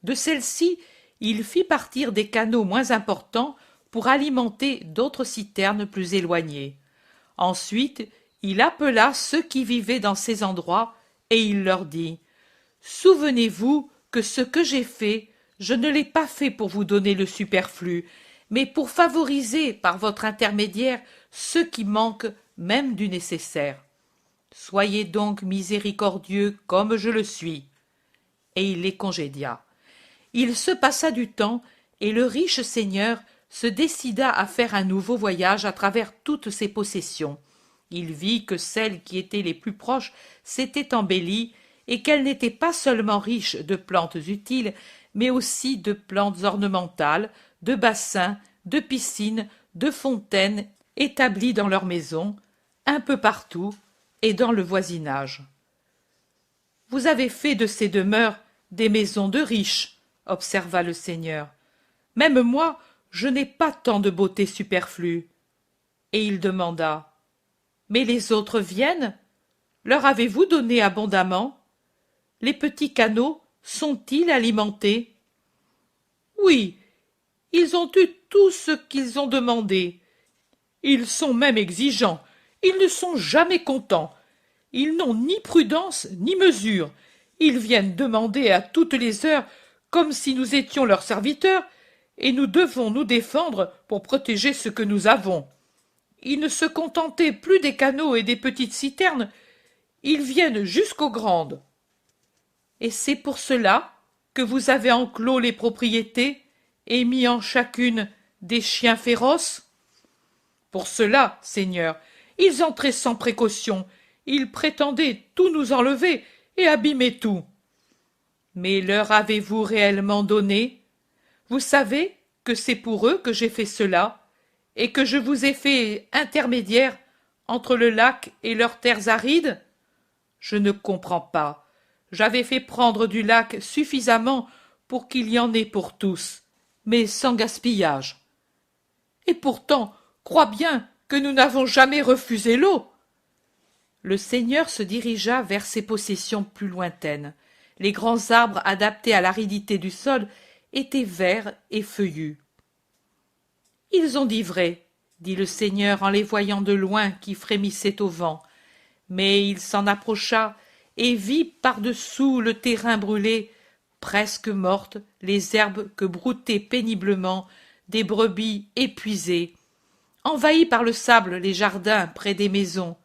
De celles-ci, il fit partir des canaux moins importants pour alimenter d'autres citernes plus éloignées. Ensuite, il appela ceux qui vivaient dans ces endroits et il leur dit « Souvenez-vous que ce que j'ai fait, je ne l'ai pas fait pour vous donner le superflu, mais pour favoriser par votre intermédiaire ceux qui manquent même du nécessaire. Soyez donc miséricordieux comme je le suis. » Et il les congédia. Il se passa du temps, et le riche seigneur se décida à faire un nouveau voyage à travers toutes ses possessions. Il vit que celles qui étaient les plus proches s'étaient embellies, et qu'elles n'étaient pas seulement riches de plantes utiles, mais aussi de plantes ornementales, de bassins, de piscines, de fontaines établies dans leurs maisons, un peu partout et dans le voisinage. Vous avez fait de ces demeures des maisons de riches, observa le seigneur. Même moi, je n'ai pas tant de beauté superflue. Et il demanda mais les autres viennent? Leur avez-vous donné abondamment? Les petits canaux sont-ils alimentés? Oui, ils ont eu tout ce qu'ils ont demandé. Ils sont même exigeants, ils ne sont jamais contents. Ils n'ont ni prudence ni mesure. Ils viennent demander à toutes les heures, comme si nous étions leurs serviteurs, et nous devons nous défendre pour protéger ce que nous avons. Ils ne se contentaient plus des canaux et des petites citernes, ils viennent jusqu'aux grandes. Et c'est pour cela que vous avez enclos les propriétés et mis en chacune des chiens féroces? Pour cela, Seigneur, ils entraient sans précaution, ils prétendaient tout nous enlever et abîmer tout. Mais leur avez-vous réellement donné? Vous savez que c'est pour eux que j'ai fait cela, et que je vous ai fait intermédiaire entre le lac et leurs terres arides? Je ne comprends pas. J'avais fait prendre du lac suffisamment pour qu'il y en ait pour tous, mais sans gaspillage. Et pourtant, crois bien que nous n'avons jamais refusé l'eau. Le seigneur se dirigea vers ses possessions plus lointaines. Les grands arbres adaptés à l'aridité du sol étaient verts et feuillus. Ils ont dit vrai, dit le seigneur en les voyant de loin qui frémissaient au vent. Mais il s'en approcha et vit par-dessous le terrain brûlé, presque mortes, les herbes que broutaient péniblement des brebis épuisées, envahis par le sable les jardins près des maisons.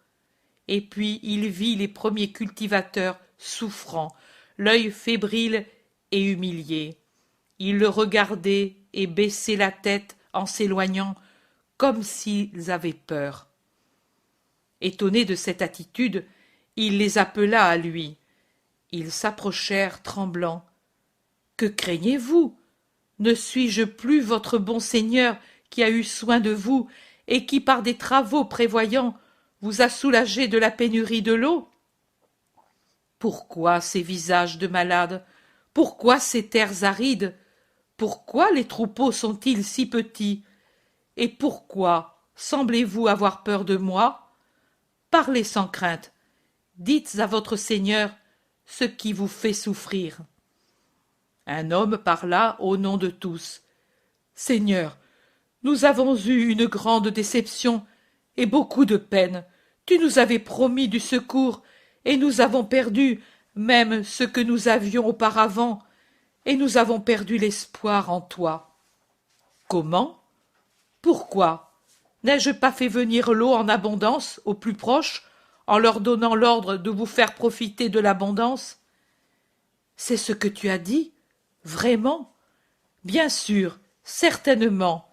Et puis il vit les premiers cultivateurs souffrant, l'œil fébrile et humilié. Ils le regardaient et baissaient la tête en s'éloignant, comme s'ils avaient peur. Étonné de cette attitude, il les appela à lui. Ils s'approchèrent tremblants. « Que craignez-vous? Ne suis-je plus votre bon seigneur qui a eu soin de vous et qui, par des travaux prévoyants, vous a soulagé de la pénurie de l'eau? Pourquoi ces visages de malades? Pourquoi ces terres arides? Pourquoi les troupeaux sont-ils si petits? Et pourquoi semblez-vous avoir peur de moi? Parlez sans crainte, dites à votre Seigneur ce qui vous fait souffrir. Un homme parla au nom de tous. Seigneur, nous avons eu une grande déception et beaucoup de peine. Tu nous avais promis du secours, et nous avons perdu même ce que nous avions auparavant, et nous avons perdu l'espoir en toi. Comment? Pourquoi? N'ai-je pas fait venir l'eau en abondance aux plus proches, en leur donnant l'ordre de vous faire profiter de l'abondance? C'est ce que tu as dit? Vraiment? Bien sûr, certainement.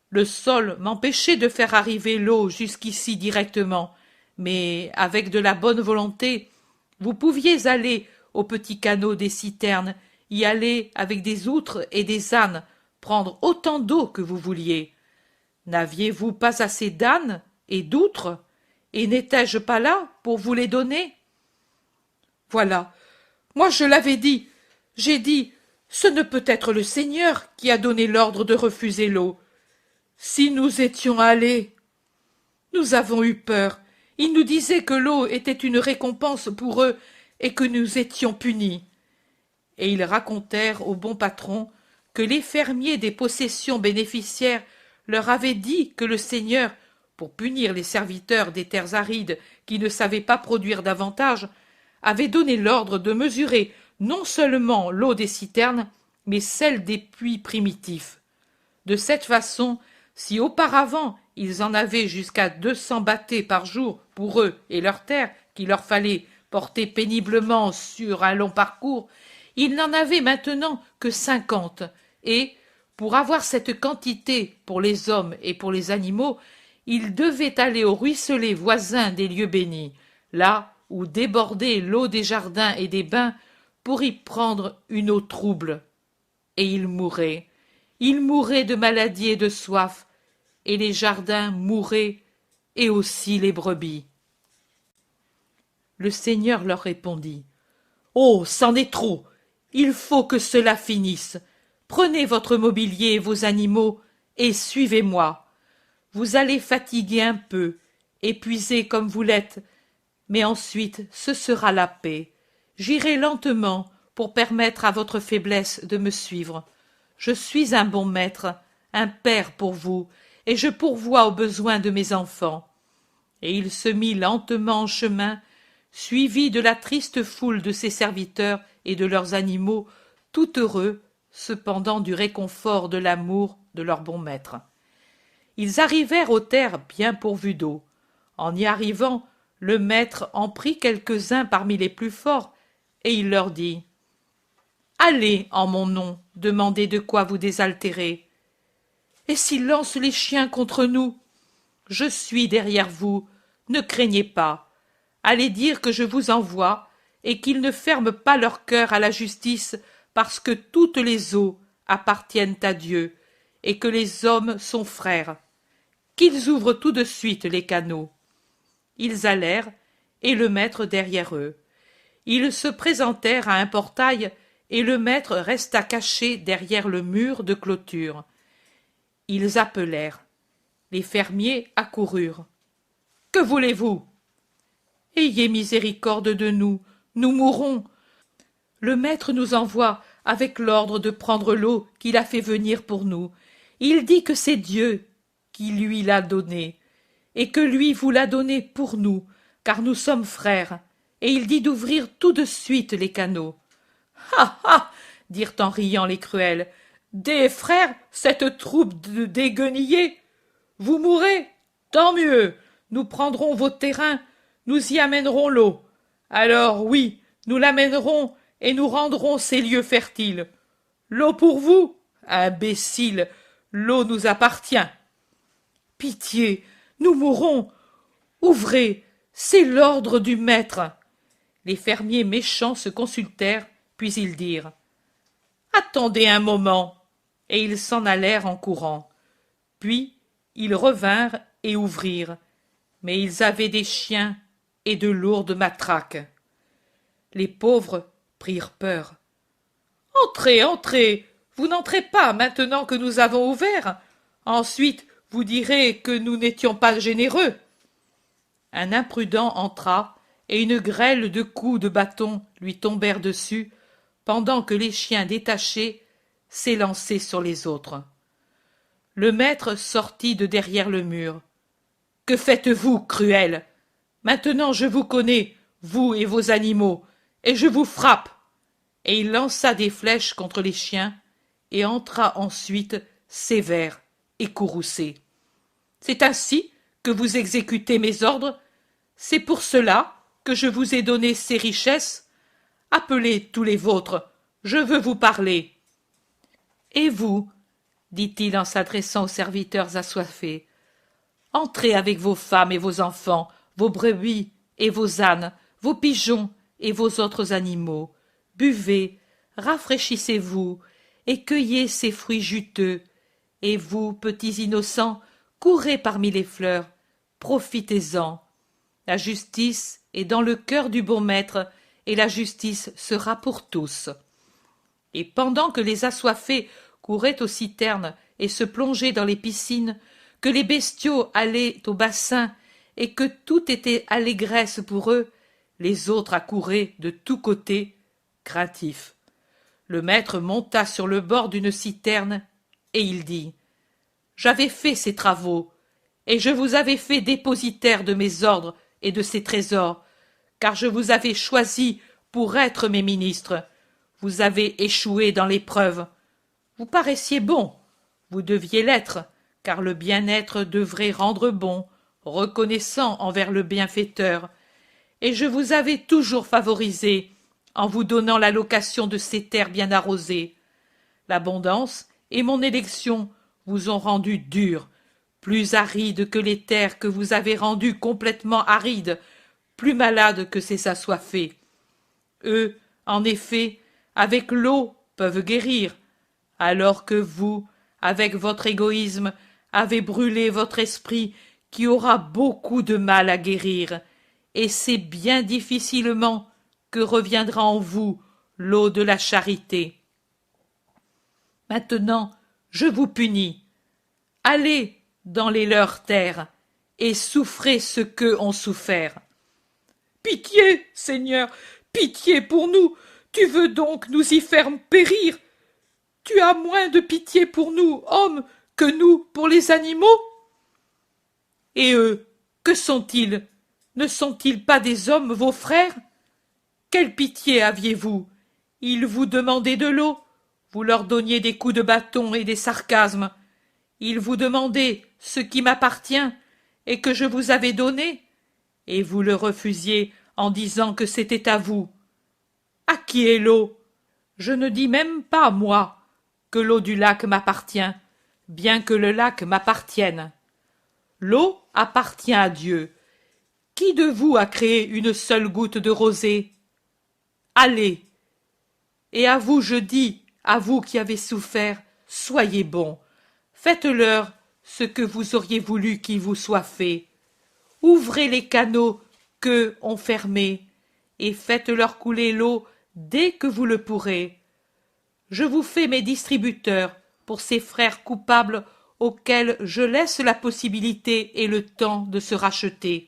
Le sol m'empêchait de faire arriver l'eau jusqu'ici directement, mais avec de la bonne volonté, vous pouviez aller au petit canot des citernes, y aller avec des outres et des ânes, prendre autant d'eau que vous vouliez. N'aviez-vous pas assez d'ânes et d'outres, et n'étais-je pas là pour vous les donner? Voilà, moi je l'avais dit, j'ai dit, ce ne peut être le Seigneur qui a donné l'ordre de refuser l'eau. Si nous étions allés, nous avons eu peur. Ils nous disaient que l'eau était une récompense pour eux et que nous étions punis. Et ils racontèrent au bon patron que les fermiers des possessions bénéficiaires leur avaient dit que le Seigneur, pour punir les serviteurs des terres arides qui ne savaient pas produire davantage, avait donné l'ordre de mesurer non seulement l'eau des citernes, mais celle des puits primitifs. De cette façon, si auparavant ils en avaient jusqu'à 200 battées par jour pour eux et leurs terres, qu'il leur fallait porter péniblement sur un long parcours, ils n'en avaient maintenant que 50, et, pour avoir cette quantité pour les hommes et pour les animaux, ils devaient aller au ruisselet voisin des lieux bénis, là où débordait l'eau des jardins et des bains, pour y prendre une eau trouble. Et ils mouraient de maladie et de soif, et les jardins mouraient, et aussi les brebis. Le Seigneur leur répondit. Oh, c'en est trop! Il faut que cela finisse. Prenez votre mobilier et vos animaux, et suivez-moi. Vous allez fatiguer un peu, épuiser comme vous l'êtes, mais ensuite ce sera la paix. J'irai lentement pour permettre à votre faiblesse de me suivre. Je suis un bon maître, un père pour vous, et je pourvois aux besoins de mes enfants. Et il se mit lentement en chemin, suivi de la triste foule de ses serviteurs et de leurs animaux, tout heureux, cependant, du réconfort de l'amour de leur bon maître. Ils arrivèrent aux terres bien pourvues d'eau. En y arrivant, le maître en prit quelques-uns parmi les plus forts, et il leur dit « Allez, en mon nom, demander de quoi vous désaltérer. Et s'ils lancent les chiens contre nous? Je suis derrière vous, ne craignez pas. Allez dire que je vous envoie, et qu'ils ne ferment pas leur cœur à la justice, parce que toutes les eaux appartiennent à Dieu, et que les hommes sont frères. Qu'ils ouvrent tout de suite les canaux. » Ils allèrent, et le maître derrière eux. Ils se présentèrent à un portail, et le maître resta caché derrière le mur de clôture. Ils appelèrent. Les fermiers accoururent. « Que voulez-vous? »« Ayez miséricorde de nous, nous mourrons. Le maître nous envoie avec l'ordre de prendre l'eau qu'il a fait venir pour nous. Il dit que c'est Dieu qui lui l'a donnée, et que lui vous l'a donnée pour nous, car nous sommes frères, et il dit d'ouvrir tout de suite les canaux. »« Ha ha !» dirent en riant les cruels. « Des frères, cette troupe de déguenillés! Vous mourrez? Tant mieux! Nous prendrons vos terrains, nous y amènerons l'eau. Alors oui, nous l'amènerons et nous rendrons ces lieux fertiles. L'eau pour vous? Imbéciles, l'eau nous appartient. Pitié, nous mourrons. Ouvrez, c'est l'ordre du maître. » Les fermiers méchants se consultèrent, puis ils dirent « Attendez un moment !» Et ils s'en allèrent en courant. Puis ils revinrent et ouvrirent, mais ils avaient des chiens et de lourdes matraques. Les pauvres prirent peur. Entrez, entrez, vous n'entrez pas maintenant que nous avons ouvert. Ensuite, vous direz que nous n'étions pas généreux. Un imprudent entra, et une grêle de coups de bâton lui tombèrent dessus, pendant que les chiens détachés s'élançaient sur les autres. Le maître sortit de derrière le mur. « Que faites-vous, cruel? Maintenant je vous connais, vous et vos animaux, et je vous frappe !» Et il lança des flèches contre les chiens, et entra ensuite sévère et courroucé. « C'est ainsi que vous exécutez mes ordres? C'est pour cela que je vous ai donné ces richesses? Appelez tous les vôtres, je veux vous parler. » « Et vous, dit-il en s'adressant aux serviteurs assoiffés, entrez avec vos femmes et vos enfants, vos brebis et vos ânes, vos pigeons et vos autres animaux, buvez, rafraîchissez-vous, et cueillez ces fruits juteux, et vous, petits innocents, courez parmi les fleurs, profitez-en. La justice est dans le cœur du bon maître, et la justice sera pour tous. Et pendant que les assoiffés couraient aux citernes et se plongeaient dans les piscines, que les bestiaux allaient au bassin, et que tout était allégresse pour eux, les autres accouraient de tous côtés, craintifs. Le maître monta sur le bord d'une citerne, et il dit « J'avais fait ces travaux, et je vous avais fait dépositaire de mes ordres et de ces trésors, car je vous avais choisi pour être mes ministres. Vous avez échoué dans l'épreuve. Vous paraissiez bon, vous deviez l'être, car le bien-être devrait rendre bon, reconnaissant envers le bienfaiteur. Et je vous avais toujours favorisé, en vous donnant la location de ces terres bien arrosées. L'abondance et mon élection vous ont rendu dur, plus aride que les terres que vous avez rendues complètement arides, plus malades que ces assoiffés. Eux, en effet, avec l'eau peuvent guérir, alors que vous, avec votre égoïsme, avez brûlé votre esprit qui aura beaucoup de mal à guérir, et c'est bien difficilement que reviendra en vous l'eau de la charité. Maintenant, je vous punis. Allez dans les leurs terres, et souffrez ce qu'eux ont souffert. Pitié, Seigneur, pitié pour nous, tu veux donc nous y faire périr? Tu as moins de pitié pour nous, hommes, que nous pour les animaux? Et eux, que sont-ils? Ne sont-ils pas des hommes, vos frères? Quelle pitié aviez-vous? Ils vous demandaient de l'eau, vous leur donniez des coups de bâton et des sarcasmes. Ils vous demandaient ce qui m'appartient et que je vous avais donné, et vous le refusiez en disant que c'était à vous. À qui est l'eau? Je ne dis même pas, moi, que l'eau du lac m'appartient, bien que le lac m'appartienne. L'eau appartient à Dieu. Qui de vous a créé une seule goutte de rosée? Allez. Et à vous je dis, à vous qui avez souffert, soyez bons. Faites-leur ce que vous auriez voulu qu'il vous soit fait. Ouvrez les canaux qu'eux ont fermés, et faites-leur couler l'eau dès que vous le pourrez. Je vous fais mes distributeurs pour ces frères coupables auxquels je laisse la possibilité et le temps de se racheter.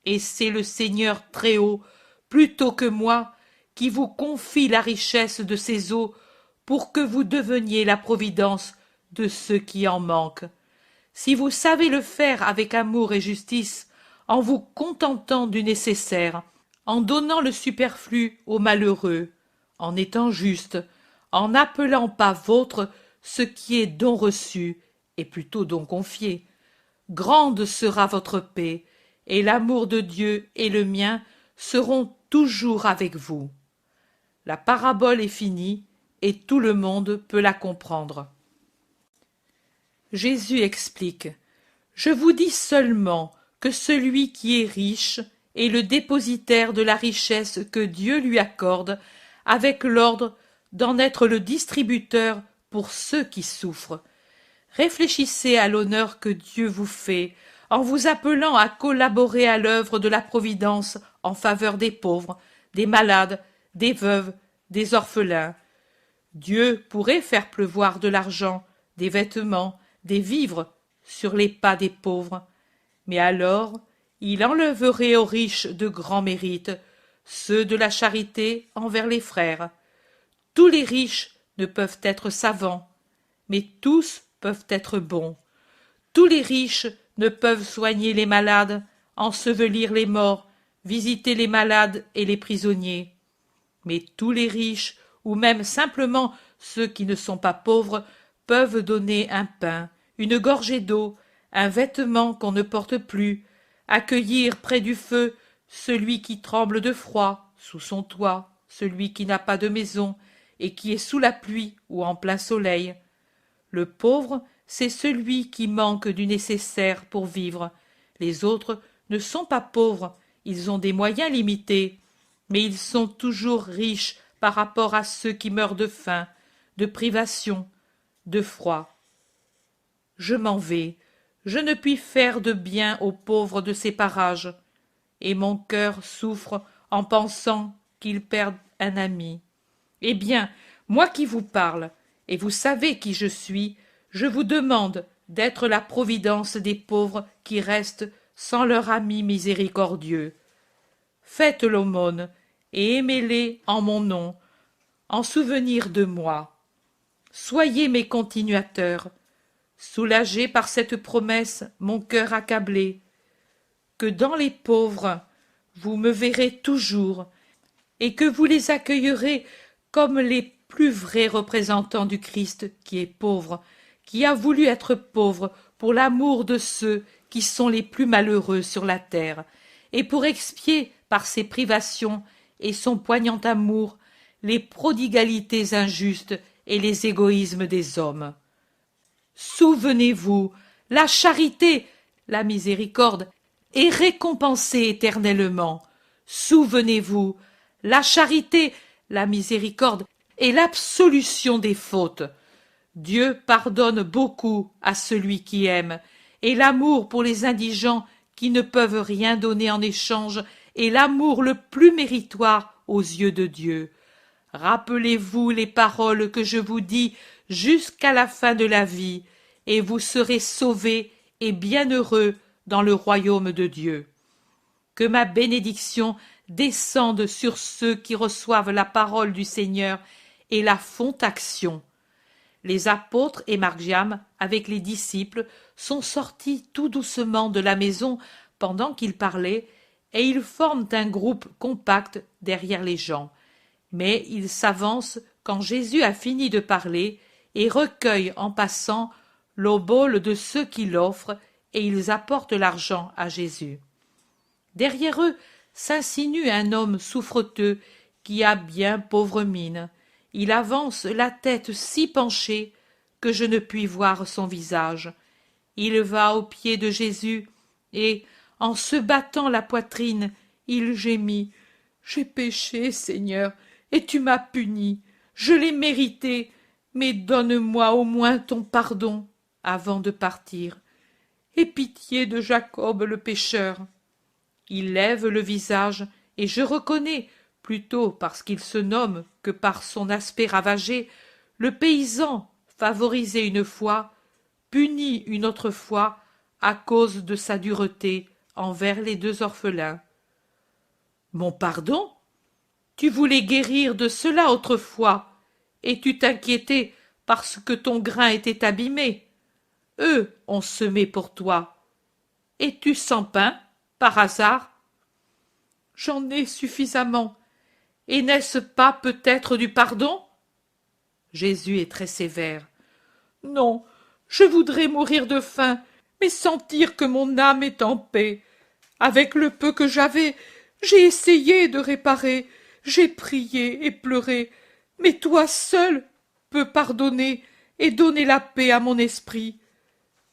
Et c'est le Seigneur Très-Haut, plutôt que moi, qui vous confie la richesse de ces eaux pour que vous deveniez la providence de ceux qui en manquent. Si vous savez le faire avec amour et justice, en vous contentant du nécessaire, en donnant le superflu aux malheureux, en étant juste, en n'appelant pas vôtre ce qui est don reçu, et plutôt don confié, grande sera votre paix, et l'amour de Dieu et le mien seront toujours avec vous. La parabole est finie, et tout le monde peut la comprendre. Jésus explique « Je vous dis seulement que celui qui est riche est le dépositaire de la richesse que Dieu lui accorde, avec l'ordre d'en être le distributeur pour ceux qui souffrent. Réfléchissez à l'honneur que Dieu vous fait en vous appelant à collaborer à l'œuvre de la Providence en faveur des pauvres, des malades, des veuves, des orphelins. Dieu pourrait faire pleuvoir de l'argent, des vêtements, des vivres sur les pas des pauvres, mais alors il enlèverait aux riches de grands mérites, ceux de la charité envers les frères. Tous les riches ne peuvent être savants, mais tous peuvent être bons. Tous les riches ne peuvent soigner les malades, ensevelir les morts, visiter les malades et les prisonniers. Mais tous les riches, ou même simplement ceux qui ne sont pas pauvres, peuvent donner un pain, une gorgée d'eau, un vêtement qu'on ne porte plus, accueillir près du feu celui qui tremble de froid, sous son toit, celui qui n'a pas de maison, et qui est sous la pluie ou en plein soleil. Le pauvre, c'est celui qui manque du nécessaire pour vivre. Les autres ne sont pas pauvres, ils ont des moyens limités, mais ils sont toujours riches par rapport à ceux qui meurent de faim, de privation, de froid. Je m'en vais, je ne puis faire de bien aux pauvres de ces parages, et mon cœur souffre en pensant qu'ils perdent un ami. Eh bien, moi qui vous parle, et vous savez qui je suis, je vous demande d'être la providence des pauvres qui restent sans leur ami miséricordieux. Faites l'aumône, et aimez-les en mon nom, en souvenir de moi. Soyez mes continuateurs, soulagez par cette promesse mon cœur accablé, que dans les pauvres vous me verrez toujours, et que vous les accueillerez comme les plus vrais représentants du Christ qui est pauvre, qui a voulu être pauvre pour l'amour de ceux qui sont les plus malheureux sur la terre, et pour expier par ses privations et son poignant amour les prodigalités injustes et les égoïsmes des hommes. Souvenez-vous, la charité, la miséricorde est récompensée éternellement. Souvenez-vous, la charité, la miséricorde est l'absolution des fautes. Dieu pardonne beaucoup à celui qui aime, et l'amour pour les indigents qui ne peuvent rien donner en échange est l'amour le plus méritoire aux yeux de Dieu. Rappelez-vous les paroles que je vous dis jusqu'à la fin de la vie, et vous serez sauvés et bienheureux dans le royaume de Dieu. Que ma bénédiction descende sur ceux qui reçoivent la parole du Seigneur et la font action. Les apôtres et Margiam, avec les disciples, sont sortis tout doucement de la maison pendant qu'ils parlaient, et ils forment un groupe compact derrière les gens. Mais ils s'avancent quand Jésus a fini de parler et recueillent en passant l'obole de ceux qui l'offrent, et ils apportent l'argent à Jésus. Derrière eux s'insinue un homme souffreteux qui a bien pauvre mine. Il avance la tête si penchée que je ne puis voir son visage. Il va aux pieds de Jésus et, en se battant la poitrine, il gémit. « J'ai péché, Seigneur, et tu m'as puni. Je l'ai mérité, mais donne-moi au moins ton pardon avant de partir. Aie pitié de Jacob le pécheur. » Il lève le visage, et je reconnais, plutôt parce qu'il se nomme que par son aspect ravagé, le paysan favorisé une fois, puni une autre fois à cause de sa dureté envers les deux orphelins. « Mon pardon ? Tu voulais guérir de cela autrefois, et tu t'inquiétais parce que ton grain était abîmé. Eux ont semé pour toi. Es-tu sans pain, par hasard ? J'en ai suffisamment. Et n'est-ce pas peut-être du pardon ? Jésus est très sévère. Non, je voudrais mourir de faim, mais sentir que mon âme est en paix. Avec le peu que j'avais, j'ai essayé de réparer, j'ai prié et pleuré, mais toi seul peux pardonner et donner la paix à mon esprit.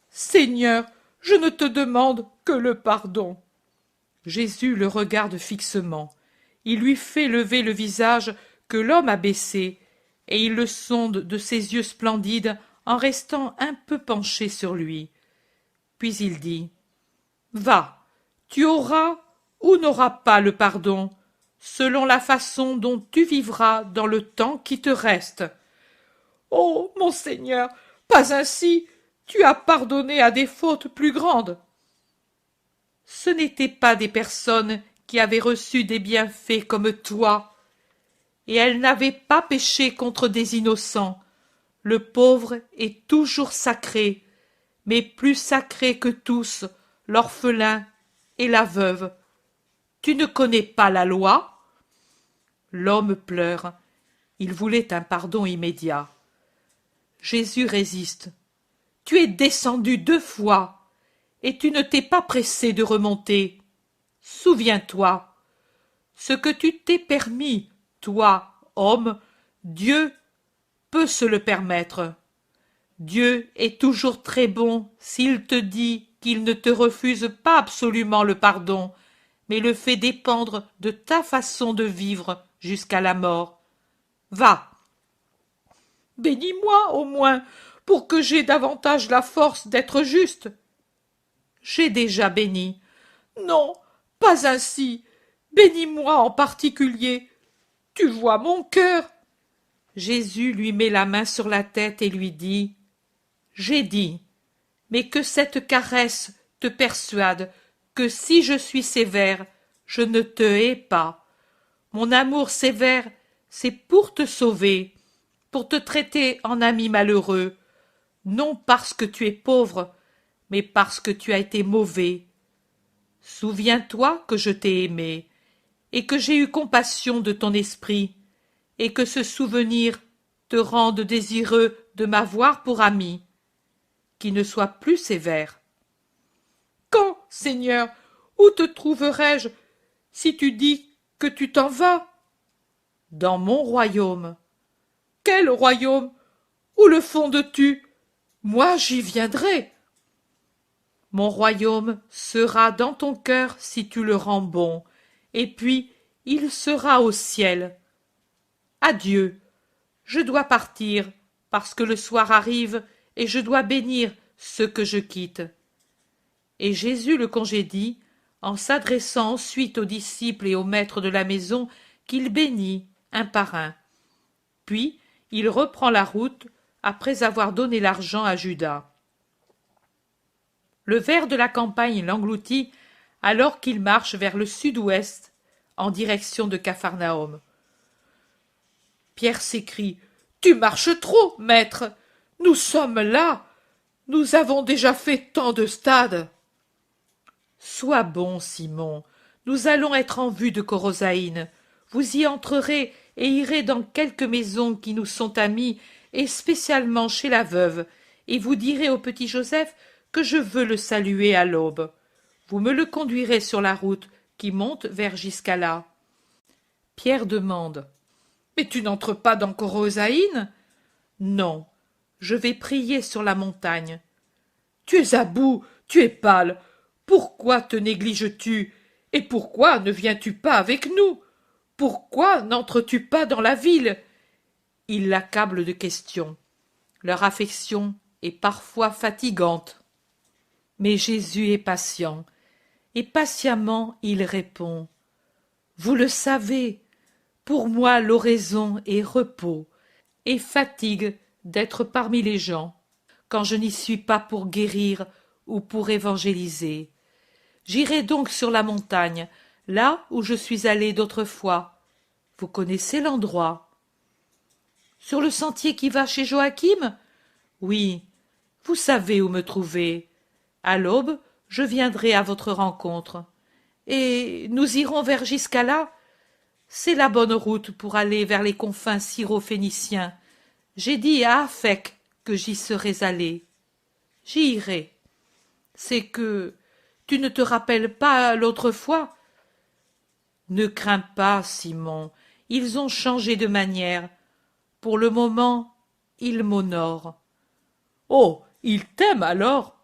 Seigneur, je ne te demande que le pardon. Jésus le regarde fixement. Il lui fait lever le visage que l'homme a baissé, et il le sonde de ses yeux splendides en restant un peu penché sur lui. Puis il dit Va, tu auras ou n'auras pas le pardon, selon la façon dont tu vivras dans le temps qui te reste. Oh, mon Seigneur, pas ainsi, tu as pardonné à des fautes plus grandes. Ce n'étaient pas des personnes qui avaient reçu des bienfaits comme toi, et elles n'avaient pas péché contre des innocents. Le pauvre est toujours sacré, mais plus sacré que tous, l'orphelin et la veuve. Tu ne connais pas la loi? L'homme pleure. Il voulait un pardon immédiat. Jésus résiste. Tu es descendu 2 fois, et tu ne t'es pas pressé de remonter. Souviens-toi. Ce que tu t'es permis, toi, homme, Dieu peut se le permettre. Dieu est toujours très bon s'il te dit qu'il ne te refuse pas absolument le pardon, mais le fait dépendre de ta façon de vivre jusqu'à la mort. Va. Bénis-moi au moins, pour que j'aie davantage la force d'être juste. J'ai déjà béni. Non, pas ainsi. Bénis-moi en particulier. Tu vois mon cœur. Jésus lui met la main sur la tête et lui dit: J'ai dit, mais que cette caresse te persuade que si je suis sévère, je ne te hais pas. Mon amour sévère, c'est pour te sauver, pour te traiter en ami malheureux, non parce que tu es pauvre, mais parce que tu as été mauvais. Souviens-toi que je t'ai aimé, et que j'ai eu compassion de ton esprit, et que ce souvenir te rende désireux de m'avoir pour ami, qui ne soit plus sévère. Quand, Seigneur, où te trouverai-je si tu dis que tu t'en vas? Dans mon royaume. Quel royaume? Où le fondes-tu? Moi j'y viendrai. Mon royaume sera dans ton cœur si tu le rends bon, et puis il sera au ciel. Adieu, je dois partir, parce que le soir arrive, et je dois bénir ceux que je quitte. Et Jésus le congédie, en s'adressant ensuite aux disciples et aux maîtres de la maison, qu'il bénit un par un. Puis il reprend la route, après avoir donné l'argent à Judas. Le ver de la campagne l'engloutit, alors qu'il marche vers le sud-ouest, en direction de Capharnaüm. Pierre s'écrie: Tu marches trop, maître. Nous sommes là. Nous avons déjà fait tant de stades. Sois bon, Simon. Nous allons être en vue de Corosaïne. Vous y entrerez et irez dans quelques maisons qui nous sont amies, et spécialement chez la veuve, et vous direz au petit Joseph que je veux le saluer à l'aube. Vous me le conduirez sur la route qui monte vers Giscala. Pierre demande: Mais tu n'entres pas dans Corosaïne? Non, je vais prier sur la montagne. Tu es à bout, tu es pâle. Pourquoi te négliges-tu? Et pourquoi ne viens-tu pas avec nous? Pourquoi n'entres-tu pas dans la ville? Ils l'accablent de questions. Leur affection est parfois fatigante. Mais Jésus est patient, et patiemment il répond: Vous le savez, pour moi l'oraison est repos, et fatigue d'être parmi les gens, quand je n'y suis pas pour guérir ou pour évangéliser. J'irai donc sur la montagne, là où je suis allé d'autrefois. Vous connaissez l'endroit? Sur le sentier qui va chez Joachim? Oui, vous savez où me trouver. À l'aube, je viendrai à votre rencontre. Et nous irons vers Giscala? C'est la bonne route pour aller vers les confins syro-phéniciens. J'ai dit à Aphek que j'y serais allé. J'y irai. C'est que tu ne te rappelles pas l'autre fois? Ne crains pas, Simon, ils ont changé de manière. Pour le moment, ils m'honorent. Oh, ils t'aiment alors?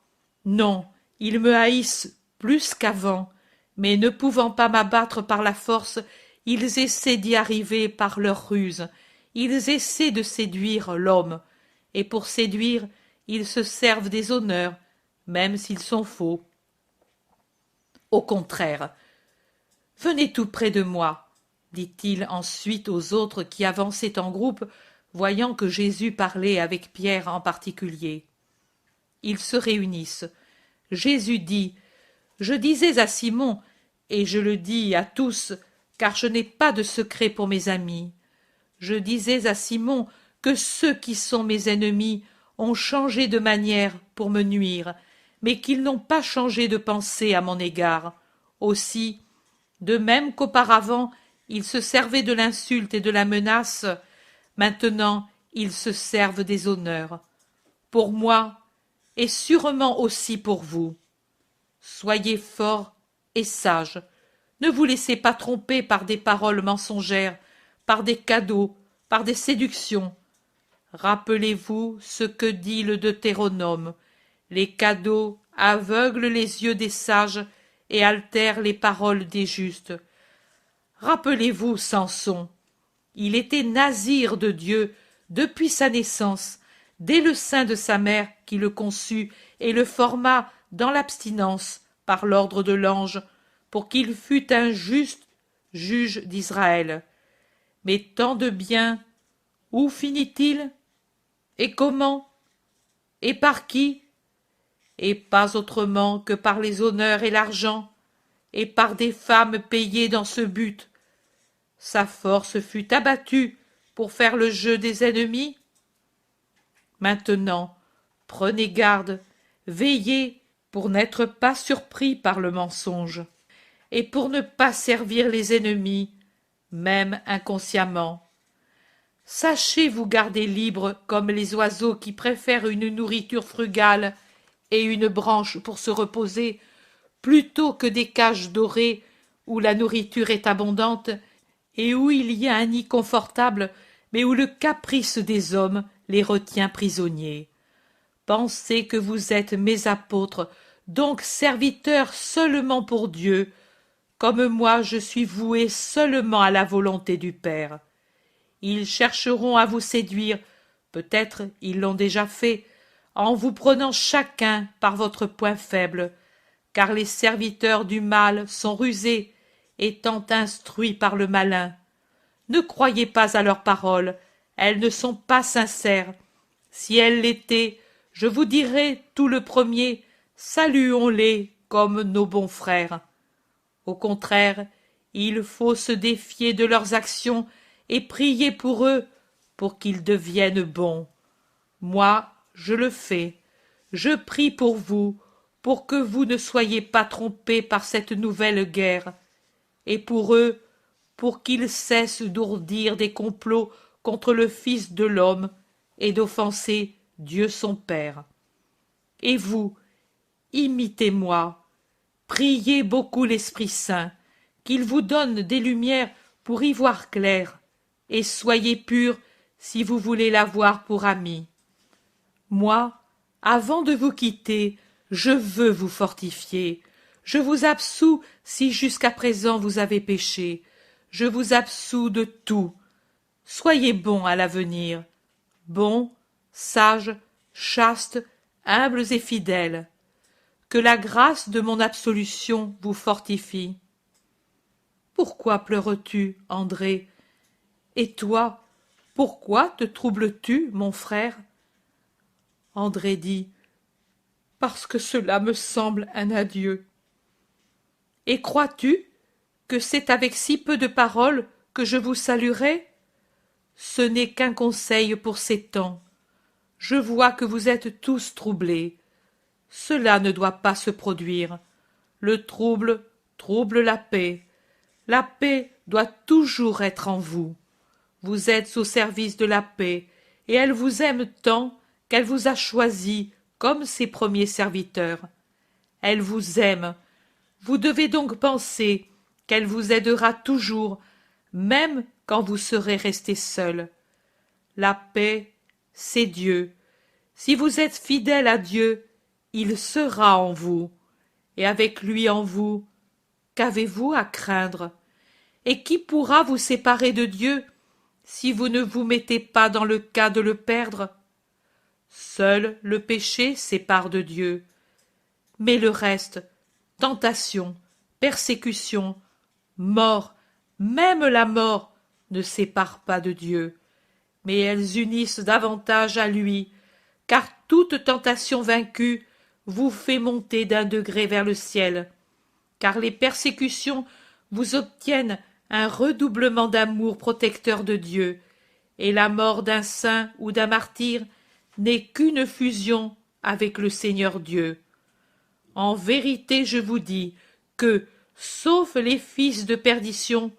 Non, ils me haïssent plus qu'avant, mais ne pouvant pas m'abattre par la force, ils essaient d'y arriver par leur ruse. Ils essaient de séduire l'homme, et pour séduire, ils se servent des honneurs, même s'ils sont faux. Au contraire. Venez tout près de moi, dit-il ensuite aux autres qui avançaient en groupe, voyant que Jésus parlait avec Pierre en particulier. Ils se réunissent. Jésus dit, « Je disais à Simon, et je le dis à tous, car je n'ai pas de secret pour mes amis. Je disais à Simon que ceux qui sont mes ennemis ont changé de manière pour me nuire, mais qu'ils n'ont pas changé de pensée à mon égard. Aussi, de même qu'auparavant, ils se servaient de l'insulte et de la menace, maintenant ils se servent des honneurs. Pour moi, et sûrement aussi pour vous. Soyez forts et sages. Ne vous laissez pas tromper par des paroles mensongères, par des cadeaux, par des séductions. Rappelez-vous ce que dit le Deutéronome. Les cadeaux aveuglent les yeux des sages et altèrent les paroles des justes. Rappelez-vous Samson. Il était nazir de Dieu depuis sa naissance, dès le sein de sa mère qui le conçut et le forma dans l'abstinence par l'ordre de l'ange, pour qu'il fût un juste juge d'Israël. Mais tant de bien, où finit-il? Et comment? Et par qui? Et pas autrement que par les honneurs et l'argent, et par des femmes payées dans ce but. Sa force fut abattue pour faire le jeu des ennemis. Maintenant, prenez garde, veillez pour n'être pas surpris par le mensonge, et pour ne pas servir les ennemis, même inconsciemment. Sachez vous garder libre comme les oiseaux qui préfèrent une nourriture frugale et une branche pour se reposer, plutôt que des cages dorées où la nourriture est abondante et où il y a un nid confortable, mais où le caprice des hommes les retient prisonniers. Pensez que vous êtes mes apôtres, donc serviteurs seulement pour Dieu, comme moi je suis voué seulement à la volonté du Père. Ils chercheront à vous séduire, peut-être ils l'ont déjà fait, en vous prenant chacun par votre point faible, car les serviteurs du mal sont rusés, étant instruits par le malin. Ne croyez pas à leurs paroles, elles ne sont pas sincères. Si elles l'étaient, je vous dirais tout le premier, saluons-les comme nos bons frères. Au contraire, il faut se défier de leurs actions et prier pour eux, pour qu'ils deviennent bons. Moi, je le fais. Je prie pour vous, pour que vous ne soyez pas trompés par cette nouvelle guerre, et pour eux, pour qu'ils cessent d'ourdir des complots contre le Fils de l'homme et d'offenser Dieu son Père. Et vous, imitez-moi, priez beaucoup l'Esprit Saint, qu'il vous donne des lumières pour y voir clair, et soyez purs si vous voulez l'avoir pour ami. Moi, avant de vous quitter, je veux vous fortifier. Je vous absous si jusqu'à présent vous avez péché. Je vous absous de tout. Soyez bons à l'avenir, bons, sages, chastes, humbles et fidèles. Que la grâce de mon absolution vous fortifie. Pourquoi pleures-tu, André? Et toi, pourquoi te troubles-tu, mon frère? André dit, parce que cela me semble un adieu. Et crois-tu que c'est avec si peu de paroles que je vous saluerai? Ce n'est qu'un conseil pour ces temps. Je vois que vous êtes tous troublés. Cela ne doit pas se produire. Le trouble trouble la paix. La paix doit toujours être en vous. Vous êtes au service de la paix, et elle vous aime tant qu'elle vous a choisi comme ses premiers serviteurs. Elle vous aime. Vous devez donc penser qu'elle vous aidera toujours, même quand vous serez resté seul. La paix, c'est Dieu. Si vous êtes fidèle à Dieu, il sera en vous, et avec lui en vous, qu'avez-vous à craindre? Et qui pourra vous séparer de Dieu si vous ne vous mettez pas dans le cas de le perdre? Seul le péché sépare de Dieu. Mais le reste, tentation, persécution, mort, même la mort ne sépare pas de Dieu, mais elles unissent davantage à lui, car toute tentation vaincue vous fait monter d'un degré vers le ciel, car les persécutions vous obtiennent un redoublement d'amour protecteur de Dieu, et la mort d'un saint ou d'un martyr n'est qu'une fusion avec le Seigneur Dieu. En vérité, je vous dis que, sauf les fils de perdition,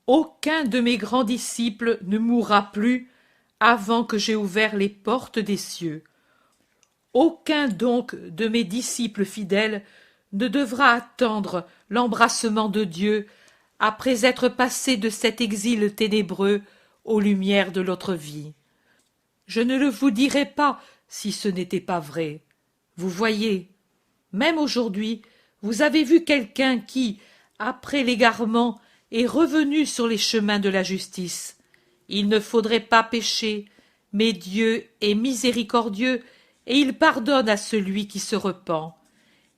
aucun de mes grands disciples ne mourra plus avant que j'aie ouvert les portes des cieux. Aucun donc de mes disciples fidèles ne devra attendre l'embrassement de Dieu après être passé de cet exil ténébreux aux lumières de l'autre vie. Je ne le vous dirais pas si ce n'était pas vrai. Vous voyez, même aujourd'hui, vous avez vu quelqu'un qui, après l'égarement, est revenu sur les chemins de la justice. Il ne faudrait pas pécher, mais Dieu est miséricordieux et il pardonne à celui qui se repent.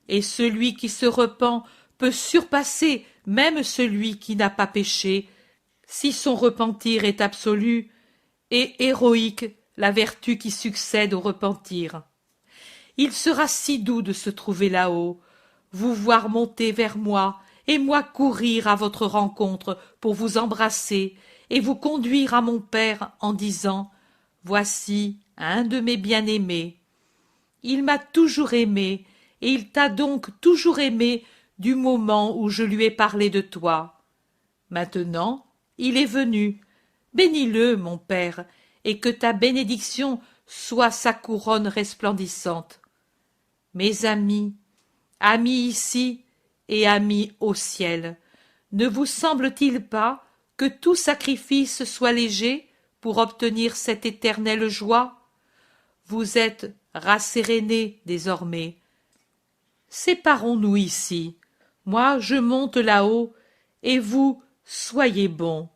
Et celui qui se repent peut surpasser même celui qui n'a pas péché, si son repentir est absolu, et héroïque la vertu qui succède au repentir. Il sera si doux de se trouver là-haut, vous voir monter vers moi, et moi courir à votre rencontre pour vous embrasser et vous conduire à mon Père en disant « Voici un de mes bien-aimés ». Il m'a toujours aimé, et il t'a donc toujours aimé du moment où je lui ai parlé de toi. Maintenant, il est venu. Bénis-le, mon Père, et que ta bénédiction soit sa couronne resplendissante. Mes amis, amis ici et amis au ciel, ne vous semble-t-il pas que tout sacrifice soit léger pour obtenir cette éternelle joie? Vous êtes rassérénés désormais. Séparons-nous ici. Moi, je monte là-haut, et vous, soyez bons.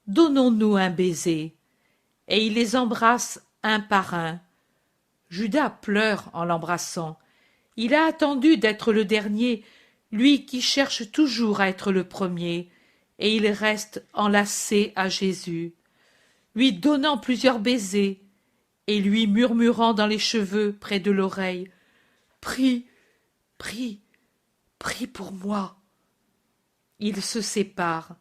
Donnons-nous un baiser. Et il les embrasse un par un. Judas pleure en l'embrassant. Il a attendu d'être le dernier, lui qui cherche toujours à être le premier, et il reste enlacé à Jésus, lui donnant plusieurs baisers, et lui murmurant dans les cheveux près de l'oreille « Prie, prie, prie pour moi ». Ils se séparent.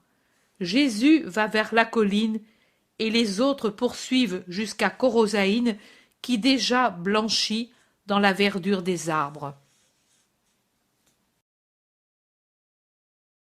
Jésus va vers la colline, et les autres poursuivent jusqu'à Corosaïne, qui déjà blanchit dans la verdure des arbres.